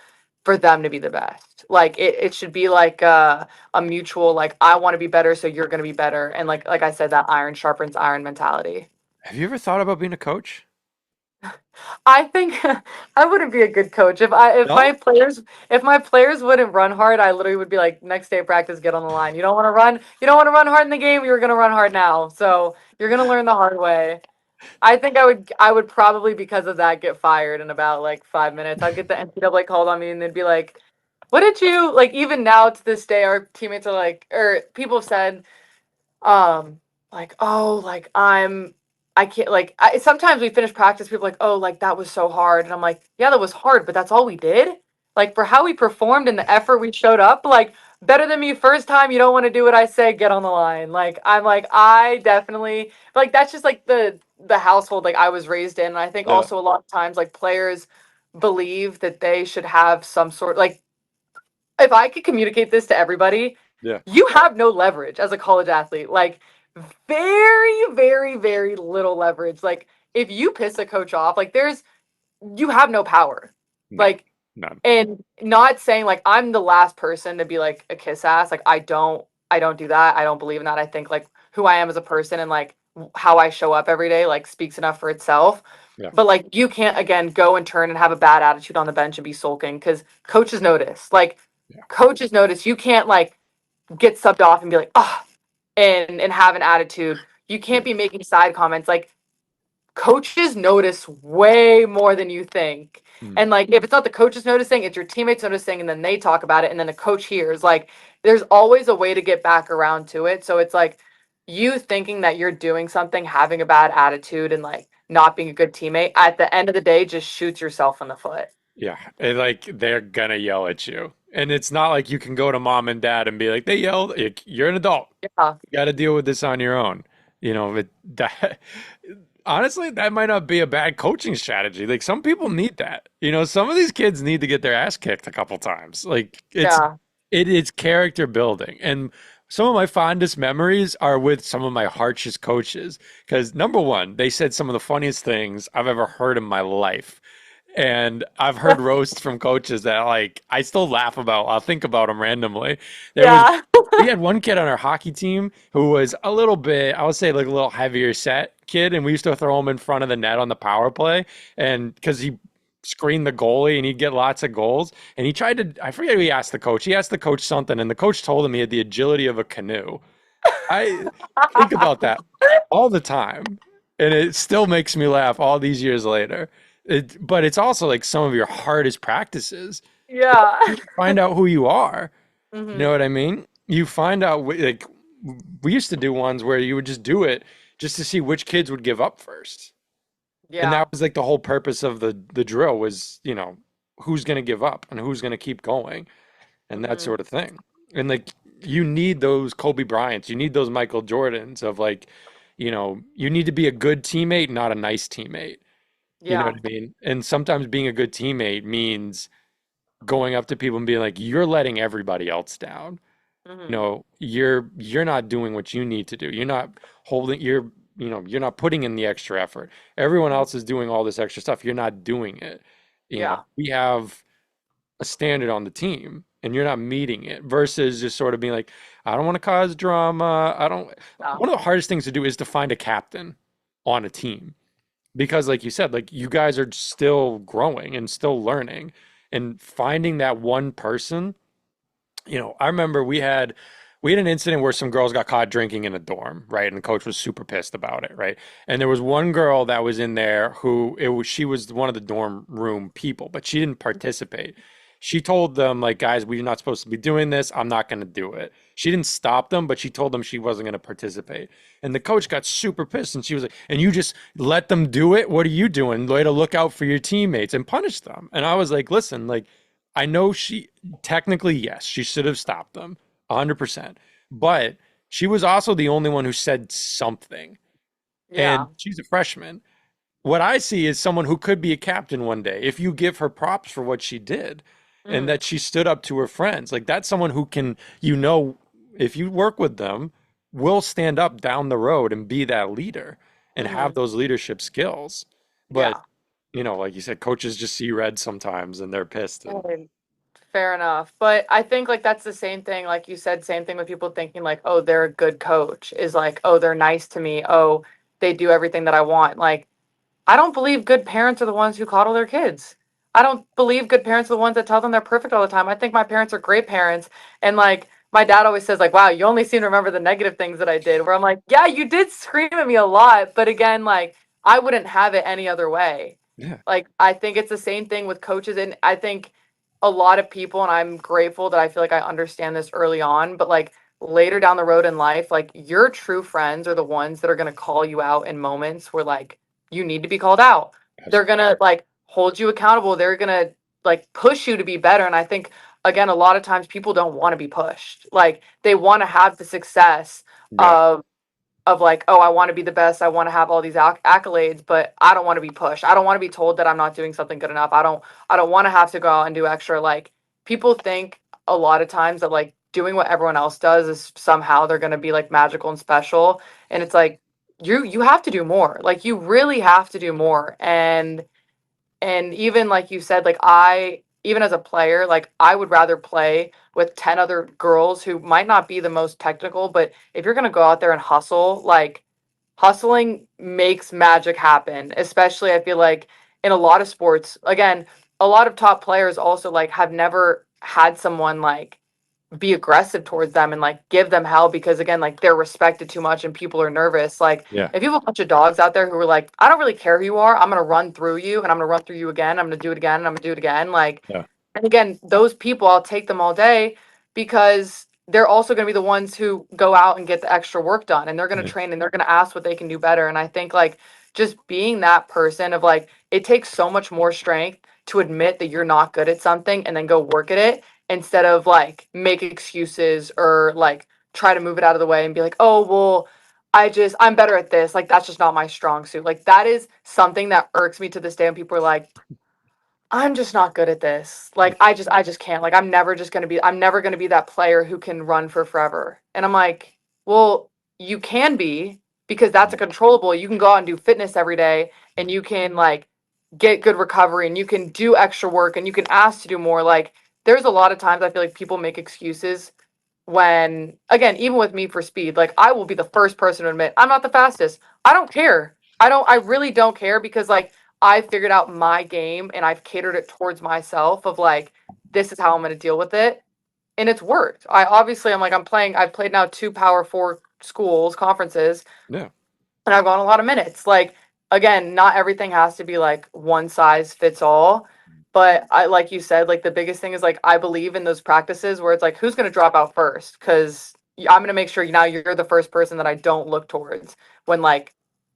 Speaker 2: for them to be the best. Like it should be like a mutual like I want to be better so you're going to be better and like I said that iron sharpens iron mentality.
Speaker 1: Have you ever thought about being a coach?
Speaker 2: I think I wouldn't be a good coach
Speaker 1: No?
Speaker 2: if my players wouldn't run hard. I literally would be like next day of practice, get on the line. You don't want to run. You don't want to run hard in the game. You're gonna run hard now. So you're gonna learn the hard way. I think I would probably because of that get fired in about like 5 minutes. I'd get the NCAA called on me and they'd be like, "What did you like?" Even now to this day, our teammates are like, or people have said, um like oh like I can't like sometimes we finish practice people are like oh like that was so hard and I'm like yeah that was hard but that's all we did like for how we performed and the effort we showed up like better than me first time you don't want to do what I say get on the line like I'm like I definitely like that's just like the household like I was raised in and I think
Speaker 1: Yeah.
Speaker 2: also a lot of times like players believe that they should have some sort like if I could communicate this to everybody,
Speaker 1: Yeah.
Speaker 2: you have no leverage as a college athlete. Like very, very, very little leverage. Like if you piss a coach off, like there's you have no power.
Speaker 1: None.
Speaker 2: Like
Speaker 1: None.
Speaker 2: and not saying like I'm the last person to be like a kiss ass. Like I don't do that. I don't believe in that. I think like who I am as a person and like how I show up every day like speaks enough for itself.
Speaker 1: Yeah.
Speaker 2: But like you can't again go and turn and have a bad attitude on the bench and be sulking because coaches notice. Like
Speaker 1: Yeah.
Speaker 2: coaches notice you can't like get subbed off and be like, ah, and have an attitude. You
Speaker 1: Yeah.
Speaker 2: can't be making side comments. Like coaches notice way more than you think.
Speaker 1: Mm.
Speaker 2: And like if it's not the coaches noticing, it's your teammates noticing, and then they talk about it, and then the coach hears. Like there's always a way to get back around to it. So it's like you thinking that you're doing something, having a bad attitude, and like not being a good teammate, at the end of the day, just shoots yourself in the foot.
Speaker 1: Yeah. And like they're gonna yell at you. And it's not like you can go to mom and dad and be like, they yelled. You're an adult.
Speaker 2: Yeah.
Speaker 1: You got to deal with this on your own. But that honestly, that might not be a bad coaching strategy. Like some people need that. Some of these kids need to get their ass kicked a couple times. Like
Speaker 2: Yeah.
Speaker 1: it is character building. And some of my fondest memories are with some of my harshest coaches. Because number one, they said some of the funniest things I've ever heard in my life. And I've heard roasts from coaches that like I still laugh about. I'll think about them randomly. There was
Speaker 2: Yeah.
Speaker 1: we had one kid on our hockey team who was a little bit, I would say like a little heavier set kid, and we used to throw him in front of the net on the power play, and because he screened the goalie and he'd get lots of goals. And he tried to, I forget who he asked the coach. He asked the coach something, and the coach told him he had the agility of a canoe. I think about that all the time, and it still makes me laugh all these years later. But it's also like some of your hardest practices.
Speaker 2: Yeah.
Speaker 1: You find out who you are. You know
Speaker 2: Hmm.
Speaker 1: what I mean? You find out like we used to do ones where you would just do it just to see which kids would give up first. And that
Speaker 2: Yeah.
Speaker 1: was like the whole purpose of the drill was, who's going to give up and who's going to keep going and that
Speaker 2: Hmm.
Speaker 1: sort of thing. And like you need those Kobe Bryants, you need those Michael Jordans of like, you need to be a good teammate, not a nice teammate. You know what
Speaker 2: Yeah.
Speaker 1: I mean? And sometimes being a good teammate means going up to people and being like, you're letting everybody else down.
Speaker 2: Hmm.
Speaker 1: you're not doing what you need to do. You're not holding you're not putting in the extra effort. Everyone else is doing all this extra stuff. You're not doing it.
Speaker 2: Yeah.
Speaker 1: We have a standard on the team and you're not meeting it versus just sort of being like, I don't want to cause drama. I don't
Speaker 2: Yeah.
Speaker 1: One of the hardest things to do is to find a captain on a team because like you said, like you guys are still growing and still learning and finding that one person. I remember we had an incident where some girls got caught drinking in a dorm, right? And the coach was super pissed about it, right? And there was one girl that was in there who she was one of the dorm room people, but she didn't participate. She told them like, guys, we're not supposed to be doing this. I'm not going to do it. She didn't stop them, but she told them she wasn't going to participate. And the coach got super pissed and she was like, and you just let them do it? What are you doing? Way to look out for your teammates and punish them. And I was like, listen, like I know she technically, yes, she should have stopped them 100%. But she was also the only one who said something. And
Speaker 2: Yeah.
Speaker 1: she's a freshman. What I see is someone who could be a captain one day if you give her props for what she did and
Speaker 2: Hmm.
Speaker 1: that she stood up to her friends. Like that's someone who can, if you work with them, will stand up down the road and be that leader and have
Speaker 2: Hmm.
Speaker 1: those leadership skills. But,
Speaker 2: Yeah.
Speaker 1: like you said, coaches just see red sometimes and they're pissed and
Speaker 2: And fair enough. But I think like that's the same thing, like you said, same thing with people thinking like, oh, they're a good coach is like, oh, they're nice to me. Oh, they do everything that I want. Like, I don't believe good parents are the ones who coddle their kids. I don't believe good parents are the ones that tell them they're perfect all the time. I think my parents are great parents. And like my dad always says, like, wow, you only seem to remember the negative things that I did. Where I'm like, yeah, you did scream at me a lot. But again, like I wouldn't have it any other way.
Speaker 1: yeah,
Speaker 2: Like I think it's the same thing with coaches. And I think a lot of people, and I'm grateful that I feel like I understand this early on, but like later down the road in life, like your true friends are the ones that are going to call you out in moments where like you need to be called out. They're
Speaker 1: absolutely.
Speaker 2: gonna like hold you accountable. They're gonna like push you to be better. And I think again, a lot of times people don't want to be pushed. Like they want to have the success
Speaker 1: Yeah.
Speaker 2: of like, oh, I want to be the best. I want to have all these accolades, but I don't want to be pushed. I don't want to be told that I'm not doing something good enough. I don't want to have to go out and do extra. Like people think a lot of times that like doing what everyone else does is somehow they're going to be like magical and special, and it's like you have to do more. Like you really have to do more. And even like you said, like I even as a player, like I would rather play with 10 other girls who might not be the most technical, but if you're going to go out there and hustle, like hustling makes magic happen. Especially I feel like in a lot of sports, again, a lot of top players also like have never had someone like be aggressive towards them and like give them hell because again like they're respected too much and people are nervous. Like
Speaker 1: Yeah.
Speaker 2: if you have a bunch of dogs out there who are like, I don't really care who you are, I'm gonna run through you and I'm gonna run through you again, I'm gonna do it again and I'm gonna do it again, like,
Speaker 1: Yeah.
Speaker 2: and again those people I'll take them all day because they're also going to be the ones who go out and get the extra work done and they're going to
Speaker 1: Yeah.
Speaker 2: train and they're going to ask what they can do better. And I think like just being that person of like it takes so much more strength to admit that you're not good at something and then go work at it instead of like make excuses or like try to move it out of the way and be like, oh, well, I'm better at this. Like, that's just not my strong suit. Like, that is something that irks me to this day. And people are like, I'm just not good at this. Like, I just can't. Like, I'm never going to be that player who can run for forever. And I'm like, well, you can be because that's a controllable. You can go out and do fitness every day and you can like get good recovery and you can do extra work and you can ask to do more. Like, there's a lot of times I feel like people make excuses when, again, even with me for speed, like I will be the first person to admit I'm not the fastest. I don't care. I really don't care because like I figured out my game and I've catered it towards myself of like, this is how I'm going to deal with it. And it's worked. I've played now two Power Four schools, conferences,
Speaker 1: Yeah.
Speaker 2: and I've gone a lot of minutes. Like again, not everything has to be like one size fits all. But I like you said, like the biggest thing is like I believe in those practices where it's like who's gonna drop out first? Because I'm gonna make sure now you're the first person that I don't look towards when like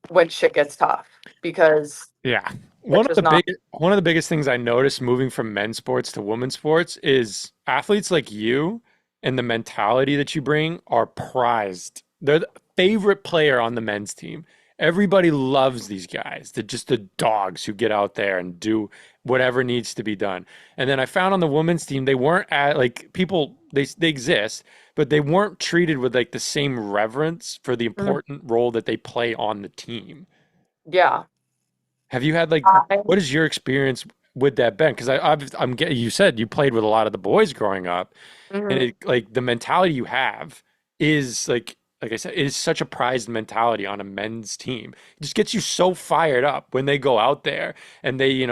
Speaker 2: when shit gets tough because
Speaker 1: Yeah.
Speaker 2: it's just not.
Speaker 1: One of the biggest things I noticed moving from men's sports to women's sports is athletes like you and the mentality that you bring are prized. They're the favorite player on the men's team. Everybody loves these guys. They're just the dogs who get out there and do whatever needs to be done. And then I found on the women's team, they weren't at like people, they exist, but they weren't treated with like the same reverence for the
Speaker 2: Mhm.
Speaker 1: important role that they play on the team.
Speaker 2: Yeah.
Speaker 1: Have you had like,
Speaker 2: I,
Speaker 1: what is your experience with that been? Because I'm getting, you said you played with a lot of the boys growing up, and
Speaker 2: mhm.
Speaker 1: it like the mentality you have is like I said, it is such a prized mentality on a men's team. It just gets you so fired up when they go out there and they,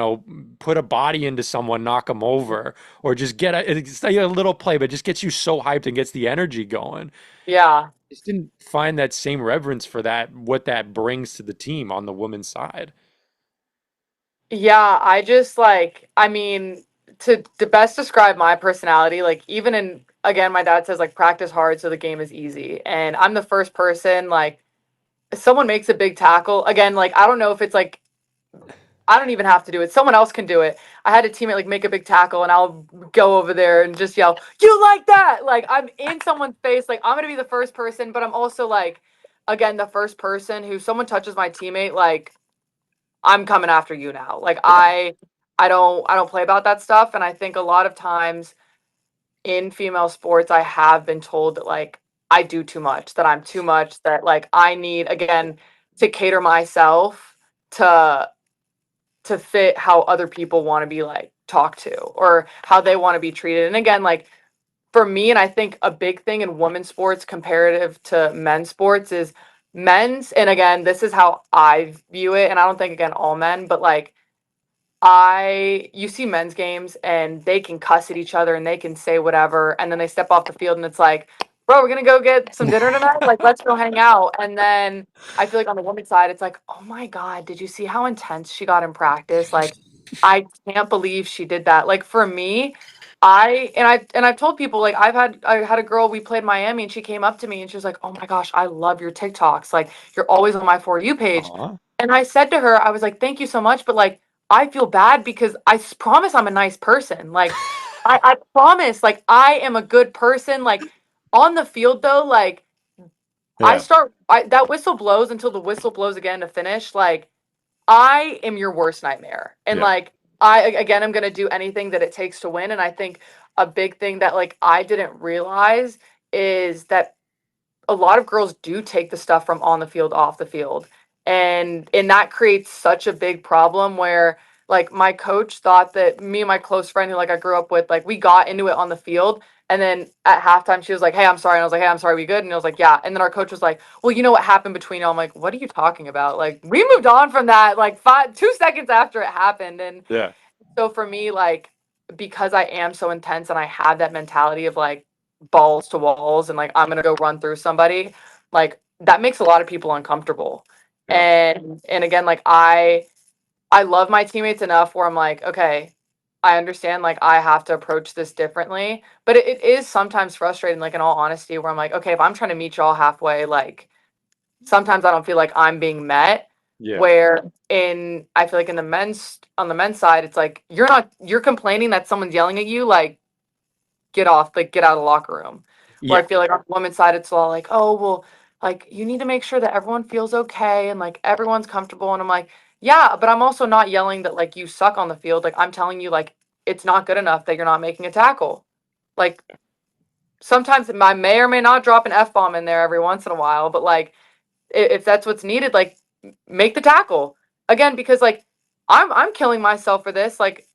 Speaker 1: put a body into someone, knock them over, or just get it's like a little play, but it just gets you so hyped and gets the energy going.
Speaker 2: Yeah.
Speaker 1: Just didn't find that same reverence for that, what that brings to the team on the women's side.
Speaker 2: Yeah, I just like, I mean, to best describe my personality, like even in again, my dad says like practice hard so the game is easy. And I'm the first person like if someone makes a big tackle, again, like I don't know if it's like I don't even have to do it. Someone else can do it. I had a teammate like make a big tackle and I'll go over there and just yell, "You like that?" Like I'm in someone's face, like I'm going to be the first person, but I'm also like again, the first person who someone touches my teammate like I'm coming after you now. Like
Speaker 1: Yeah.
Speaker 2: I don't play about that stuff. And I think a lot of times in female sports I have been told that like I do too much, that I'm too much, that like I need again to cater myself to fit how other people want to be like talked to or how they want to be treated. And again, like for me, and I think a big thing in women's sports comparative to men's sports is men's, and again, this is how I view it, and I don't think again all men, but like you see men's games and they can cuss at each other and they can say whatever, and then they step off the field and it's like, bro, we're gonna go get some dinner tonight. Like, let's go hang out. And then I feel like on the women's side, it's like, oh my god, did you see how intense she got in practice? Like, I can't believe she did that. Like for me, I've told people like I had a girl we played Miami and she came up to me and she was like, oh my gosh, I love your TikToks. Like you're always on my For You page.
Speaker 1: Aw.
Speaker 2: And I said to her, I was like, thank you so much, but like I feel bad because promise I'm a nice person. Like, I promise, like, I am a good person. Like, on the field, though, like,
Speaker 1: Yeah.
Speaker 2: that whistle blows until the whistle blows again to finish. Like, I am your worst nightmare. And,
Speaker 1: Yeah.
Speaker 2: like, again, I'm going to do anything that it takes to win. And I think a big thing that, like, I didn't realize is that a lot of girls do take the stuff from on the field off the field, and that creates such a big problem where like my coach thought that me and my close friend who like I grew up with, like we got into it on the field, and then at halftime she was like, hey, I'm sorry, and I was like, hey, I'm sorry, we good? And I was like, yeah. And then our coach was like, well, you know what happened between y'all? I'm like, what are you talking about? Like we moved on from that like 2 seconds after it happened. And
Speaker 1: Yeah.
Speaker 2: so for me, like, because I am so intense and I have that mentality of like balls to walls and like I'm gonna go run through somebody, like that makes a lot of people uncomfortable.
Speaker 1: Yeah.
Speaker 2: And again, like I love my teammates enough where I'm like, okay, I understand like I have to approach this differently. But it is sometimes frustrating, like in all honesty, where I'm like, okay, if I'm trying to meet y'all halfway, like sometimes I don't feel like I'm being met.
Speaker 1: Yeah.
Speaker 2: Where in I feel like in the men's on the men's side, it's like you're complaining that someone's yelling at you, like get off, like get out of the locker room. Where I
Speaker 1: Yeah.
Speaker 2: feel like on the women's side, it's all like, oh well, like you need to make sure that everyone feels okay and like everyone's comfortable. And I'm like, yeah, but I'm also not yelling that like you suck on the field. Like I'm telling you, like it's not good enough that you're not making a tackle. Like sometimes I may or may not drop an F bomb in there every once in a while, but like if that's what's needed, like make the tackle again because like I'm killing myself for this. Like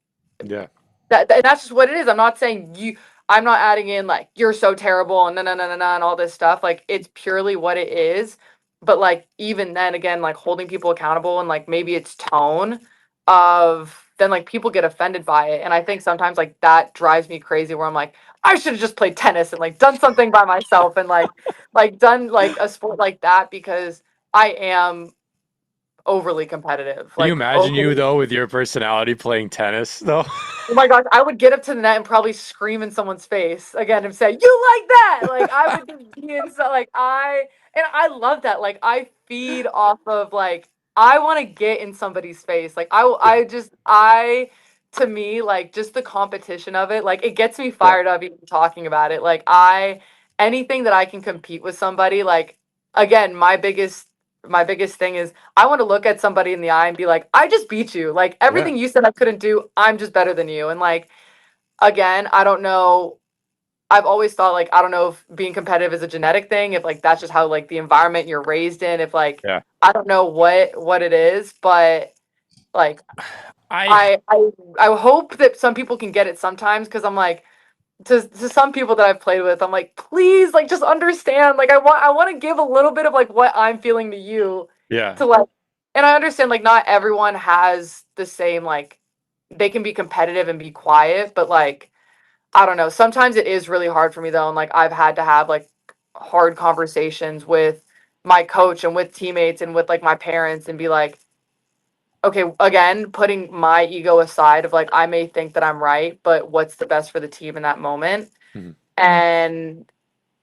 Speaker 1: Yeah.
Speaker 2: that's just what it is. I'm not saying you. I'm not adding in like you're so terrible and no and all this stuff. Like it's purely what it is. But like even then, again, like holding people accountable and like maybe it's tone of then like people get offended by it. And I think sometimes like that drives me crazy. Where I'm like, I should have just played tennis and like done something by myself and like done like a sport like that because I am overly competitive.
Speaker 1: Can you
Speaker 2: Like
Speaker 1: imagine you
Speaker 2: overly.
Speaker 1: though with your personality playing tennis though?
Speaker 2: Oh my gosh, I would get up to the net and probably scream in someone's face again and say, "You like that?" Like I would just be in so like I love that. Like I feed off of like I want to get in somebody's face. Like
Speaker 1: Yeah.
Speaker 2: I just I to me like just the competition of it, like it gets me
Speaker 1: Yeah.
Speaker 2: fired up even talking about it. Like I anything that I can compete with somebody, like again, my biggest my biggest thing is I want to look at somebody in the eye and be like, I just beat you. Like
Speaker 1: Yeah.
Speaker 2: everything you said I couldn't do, I'm just better than you. And like again, I don't know. I've always thought like I don't know if being competitive is a genetic thing, if like that's just how like the environment you're raised in, if like
Speaker 1: Yeah.
Speaker 2: I don't know what it is, but like
Speaker 1: I
Speaker 2: I hope that some people can get it sometimes because I'm like to some people that I've played with, I'm like, please, like, just understand. Like, I want to give a little bit of like what I'm feeling to you,
Speaker 1: yeah.
Speaker 2: to like, and I understand like not everyone has the same like they can be competitive and be quiet, but like I don't know. Sometimes it is really hard for me though, and like I've had to have like hard conversations with my coach and with teammates and with like my parents and be like, okay, again, putting my ego aside of like I may think that I'm right, but what's the best for the team in that moment?
Speaker 1: Mhm.
Speaker 2: And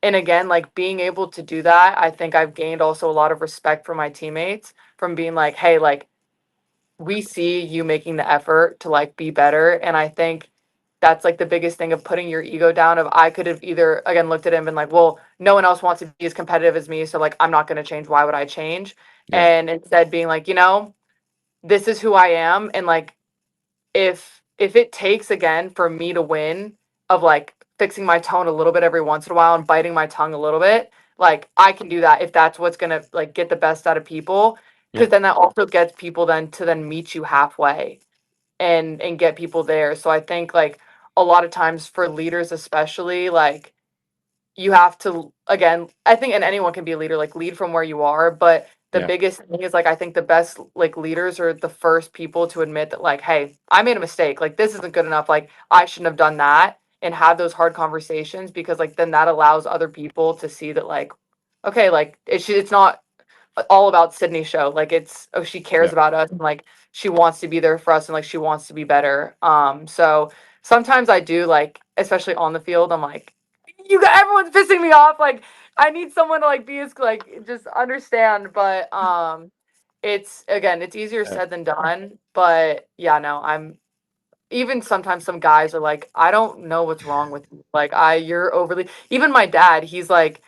Speaker 2: and again, like being able to do that, I think I've gained also a lot of respect for my teammates from being like, hey, like we see you making the effort to like be better. And I think that's like the biggest thing of putting your ego down. Of I could have either again looked at him and been like, well, no one else wants to be as competitive as me, so like I'm not going to change. Why would I change?
Speaker 1: Yeah.
Speaker 2: And instead being like, this is who I am, and like if it takes again for me to win of like fixing my tone a little bit every once in a while and biting my tongue a little bit, like I can do that if that's what's gonna like get the best out of people.
Speaker 1: Yeah.
Speaker 2: Because then that also gets people then to then meet you halfway and get people there. So I think like a lot of times for leaders especially, like you have to again, I think and anyone can be a leader, like lead from where you are, but the
Speaker 1: Yeah.
Speaker 2: biggest thing is like I think the best like leaders are the first people to admit that like, hey, I made a mistake. Like this isn't good enough. Like I shouldn't have done that and have those hard conversations because like then that allows other people to see that like, okay, like it's not all about Sydney's show. Like it's oh she cares
Speaker 1: Yeah.
Speaker 2: about us and like she wants to be there for us and like she wants to be better. So sometimes I do like especially on the field I'm like you got everyone's pissing me off like I need someone to like be as like just understand but it's again it's easier
Speaker 1: Yeah.
Speaker 2: said than done but yeah no I'm even sometimes some guys are like I don't know what's wrong with you like I you're overly even my dad he's like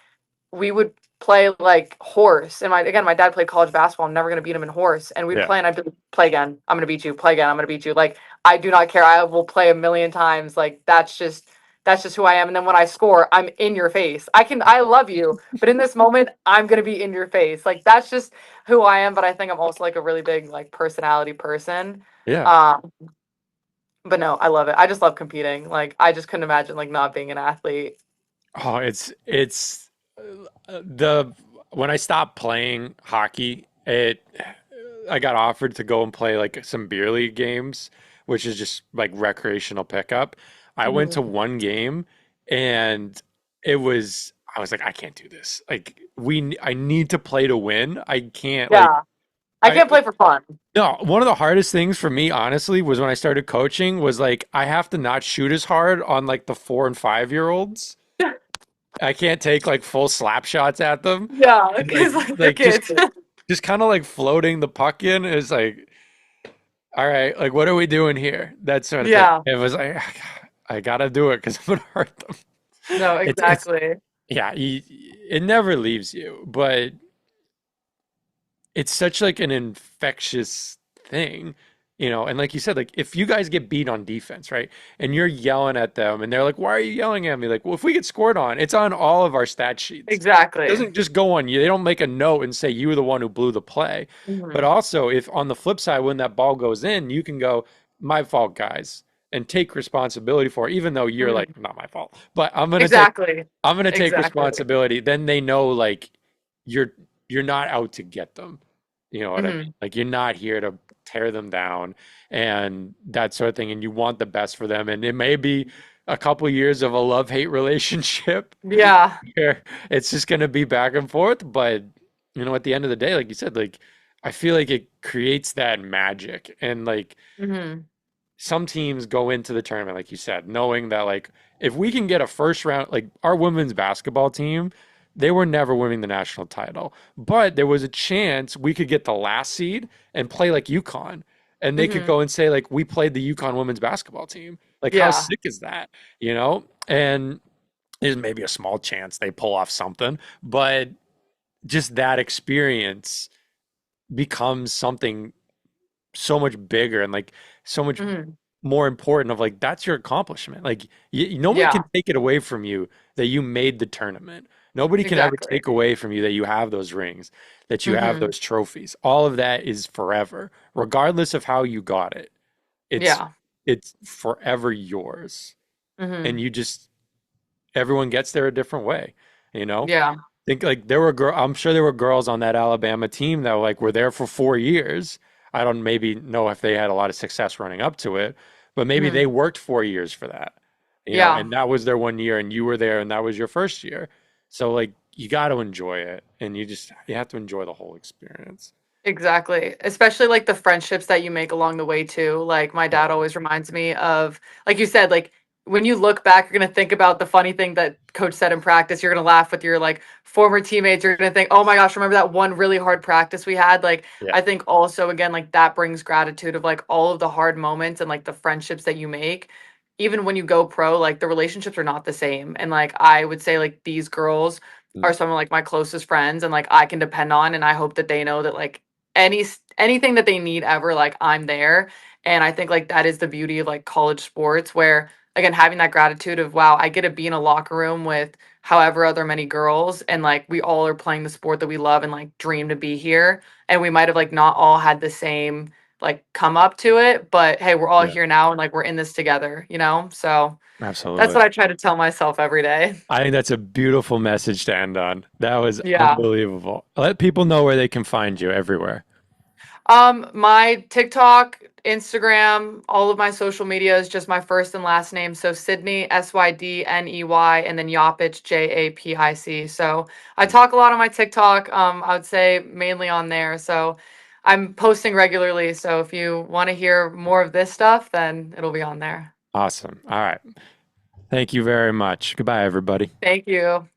Speaker 2: we would play like horse. And my dad played college basketball. I'm never gonna beat him in horse. And we'd
Speaker 1: Yeah.
Speaker 2: play and I'd be like, play again. I'm gonna beat you. Play again. I'm gonna beat you. Like I do not care. I will play a million times. Like that's just who I am. And then when I score, I'm in your face. I love you, but in this moment, I'm gonna be in your face. Like that's just who I am. But I think I'm also like a really big like personality person.
Speaker 1: Yeah.
Speaker 2: Um, but no, I love it. I just love competing. Like I just couldn't imagine like not being an athlete.
Speaker 1: Oh, it's the when I stopped playing hockey, it I got offered to go and play like some beer league games, which is just like recreational pickup. I went to
Speaker 2: Mhm.
Speaker 1: one game and I was like, I can't do this. Like I need to play to win. I can't like
Speaker 2: Yeah, I
Speaker 1: I
Speaker 2: can't play for fun.
Speaker 1: no, one of the hardest things for me, honestly, was when I started coaching was like I have to not shoot as hard on like the 4 and 5 year olds. I can't take like full slap shots at them.
Speaker 2: Yeah,
Speaker 1: And like
Speaker 2: because like they're
Speaker 1: like just
Speaker 2: kids.
Speaker 1: just kind of like floating the puck in is like, all right, like what are we doing here? That sort of thing.
Speaker 2: Yeah.
Speaker 1: It was like I gotta do it because I'm gonna hurt them.
Speaker 2: No,
Speaker 1: It's
Speaker 2: exactly.
Speaker 1: yeah, it never leaves you, but it's such like an infectious thing, and like you said, like if you guys get beat on defense, right? And you're yelling at them and they're like, "Why are you yelling at me?" Like, well, if we get scored on, it's on all of our stat sheets. It
Speaker 2: Exactly.
Speaker 1: doesn't just go on you. They don't make a note and say you were the one who blew the play. But
Speaker 2: Mhm.
Speaker 1: also, if on the flip side, when that ball goes in, you can go, "My fault, guys." And take responsibility for it, even though you're like,
Speaker 2: Mhm.
Speaker 1: not my fault. But
Speaker 2: Exactly.
Speaker 1: I'm gonna take
Speaker 2: Exactly.
Speaker 1: responsibility. Then they know like you're you're not out to get them. You know what I mean?
Speaker 2: Mhm.
Speaker 1: Like you're not here to tear them down and that sort of thing. And you want the best for them. And it may be a couple years of a love-hate relationship
Speaker 2: Yeah.
Speaker 1: where it's just gonna be back and forth. But at the end of the day, like you said, like I feel like it creates that magic. And like
Speaker 2: Mhm.
Speaker 1: some teams go into the tournament, like you said, knowing that like if we can get a first round, like our women's basketball team, they were never winning the national title, but there was a chance we could get the last seed and play like UConn, and they could
Speaker 2: Mhm.
Speaker 1: go and say like we played the UConn women's basketball team. Like how
Speaker 2: Yeah.
Speaker 1: sick is that? And there's maybe a small chance they pull off something, but just that experience. becomes something so much bigger and like so much
Speaker 2: Hmm.
Speaker 1: more important of like that's your accomplishment. Like nobody can
Speaker 2: Yeah,
Speaker 1: take it away from you that you made the tournament. Nobody can ever
Speaker 2: exactly.
Speaker 1: take away from you that you have those rings, that you have
Speaker 2: Hmm.
Speaker 1: those trophies. All of that is forever, regardless of how you got it. It's
Speaker 2: Yeah.
Speaker 1: it's forever yours. And
Speaker 2: Hmm.
Speaker 1: you just everyone gets there a different way, you know?
Speaker 2: Yeah.
Speaker 1: Think like there were I'm sure there were girls on that Alabama team that like were there for 4 years. I don't maybe know if they had a lot of success running up to it, but maybe they
Speaker 2: Hmm.
Speaker 1: worked 4 years for that,
Speaker 2: Yeah.
Speaker 1: and that was their 1 year and you were there and that was your first year. So like you got to enjoy it and you have to enjoy the whole experience.
Speaker 2: Exactly. Especially like the friendships that you make along the way too. Like my dad
Speaker 1: Totally.
Speaker 2: always reminds me of, like you said, like when you look back, you're gonna think about the funny thing that coach said in practice. You're gonna laugh with your like former teammates. You're gonna think, oh my gosh, remember that one really hard practice we had? Like
Speaker 1: Yeah.
Speaker 2: I think also again, like that brings gratitude of like all of the hard moments and like the friendships that you make. Even when you go pro, like the relationships are not the same. And like I would say like these girls
Speaker 1: Mm.
Speaker 2: are some of like my closest friends and like I can depend on, and I hope that they know that like anything that they need ever, like I'm there. And I think like that is the beauty of like college sports, where again having that gratitude of wow, I get to be in a locker room with however other many girls, and like we all are playing the sport that we love and like dream to be here, and we might have like not all had the same like come up to it, but hey, we're all
Speaker 1: Yeah.
Speaker 2: here now and like we're in this together, so that's
Speaker 1: Absolutely.
Speaker 2: what I try to tell myself every day.
Speaker 1: I think that's a beautiful message to end on. That was
Speaker 2: Yeah.
Speaker 1: unbelievable. Let people know where they can find you everywhere.
Speaker 2: My TikTok, Instagram, all of my social media is just my first and last name. So Sydney, Sydney, and then Japic, Japic. So I talk a lot on my TikTok. I would say mainly on there. So I'm posting regularly. So if you want to hear more of this stuff, then it'll be on there.
Speaker 1: Awesome. All right. Thank you very much. Goodbye, everybody.
Speaker 2: Thank you.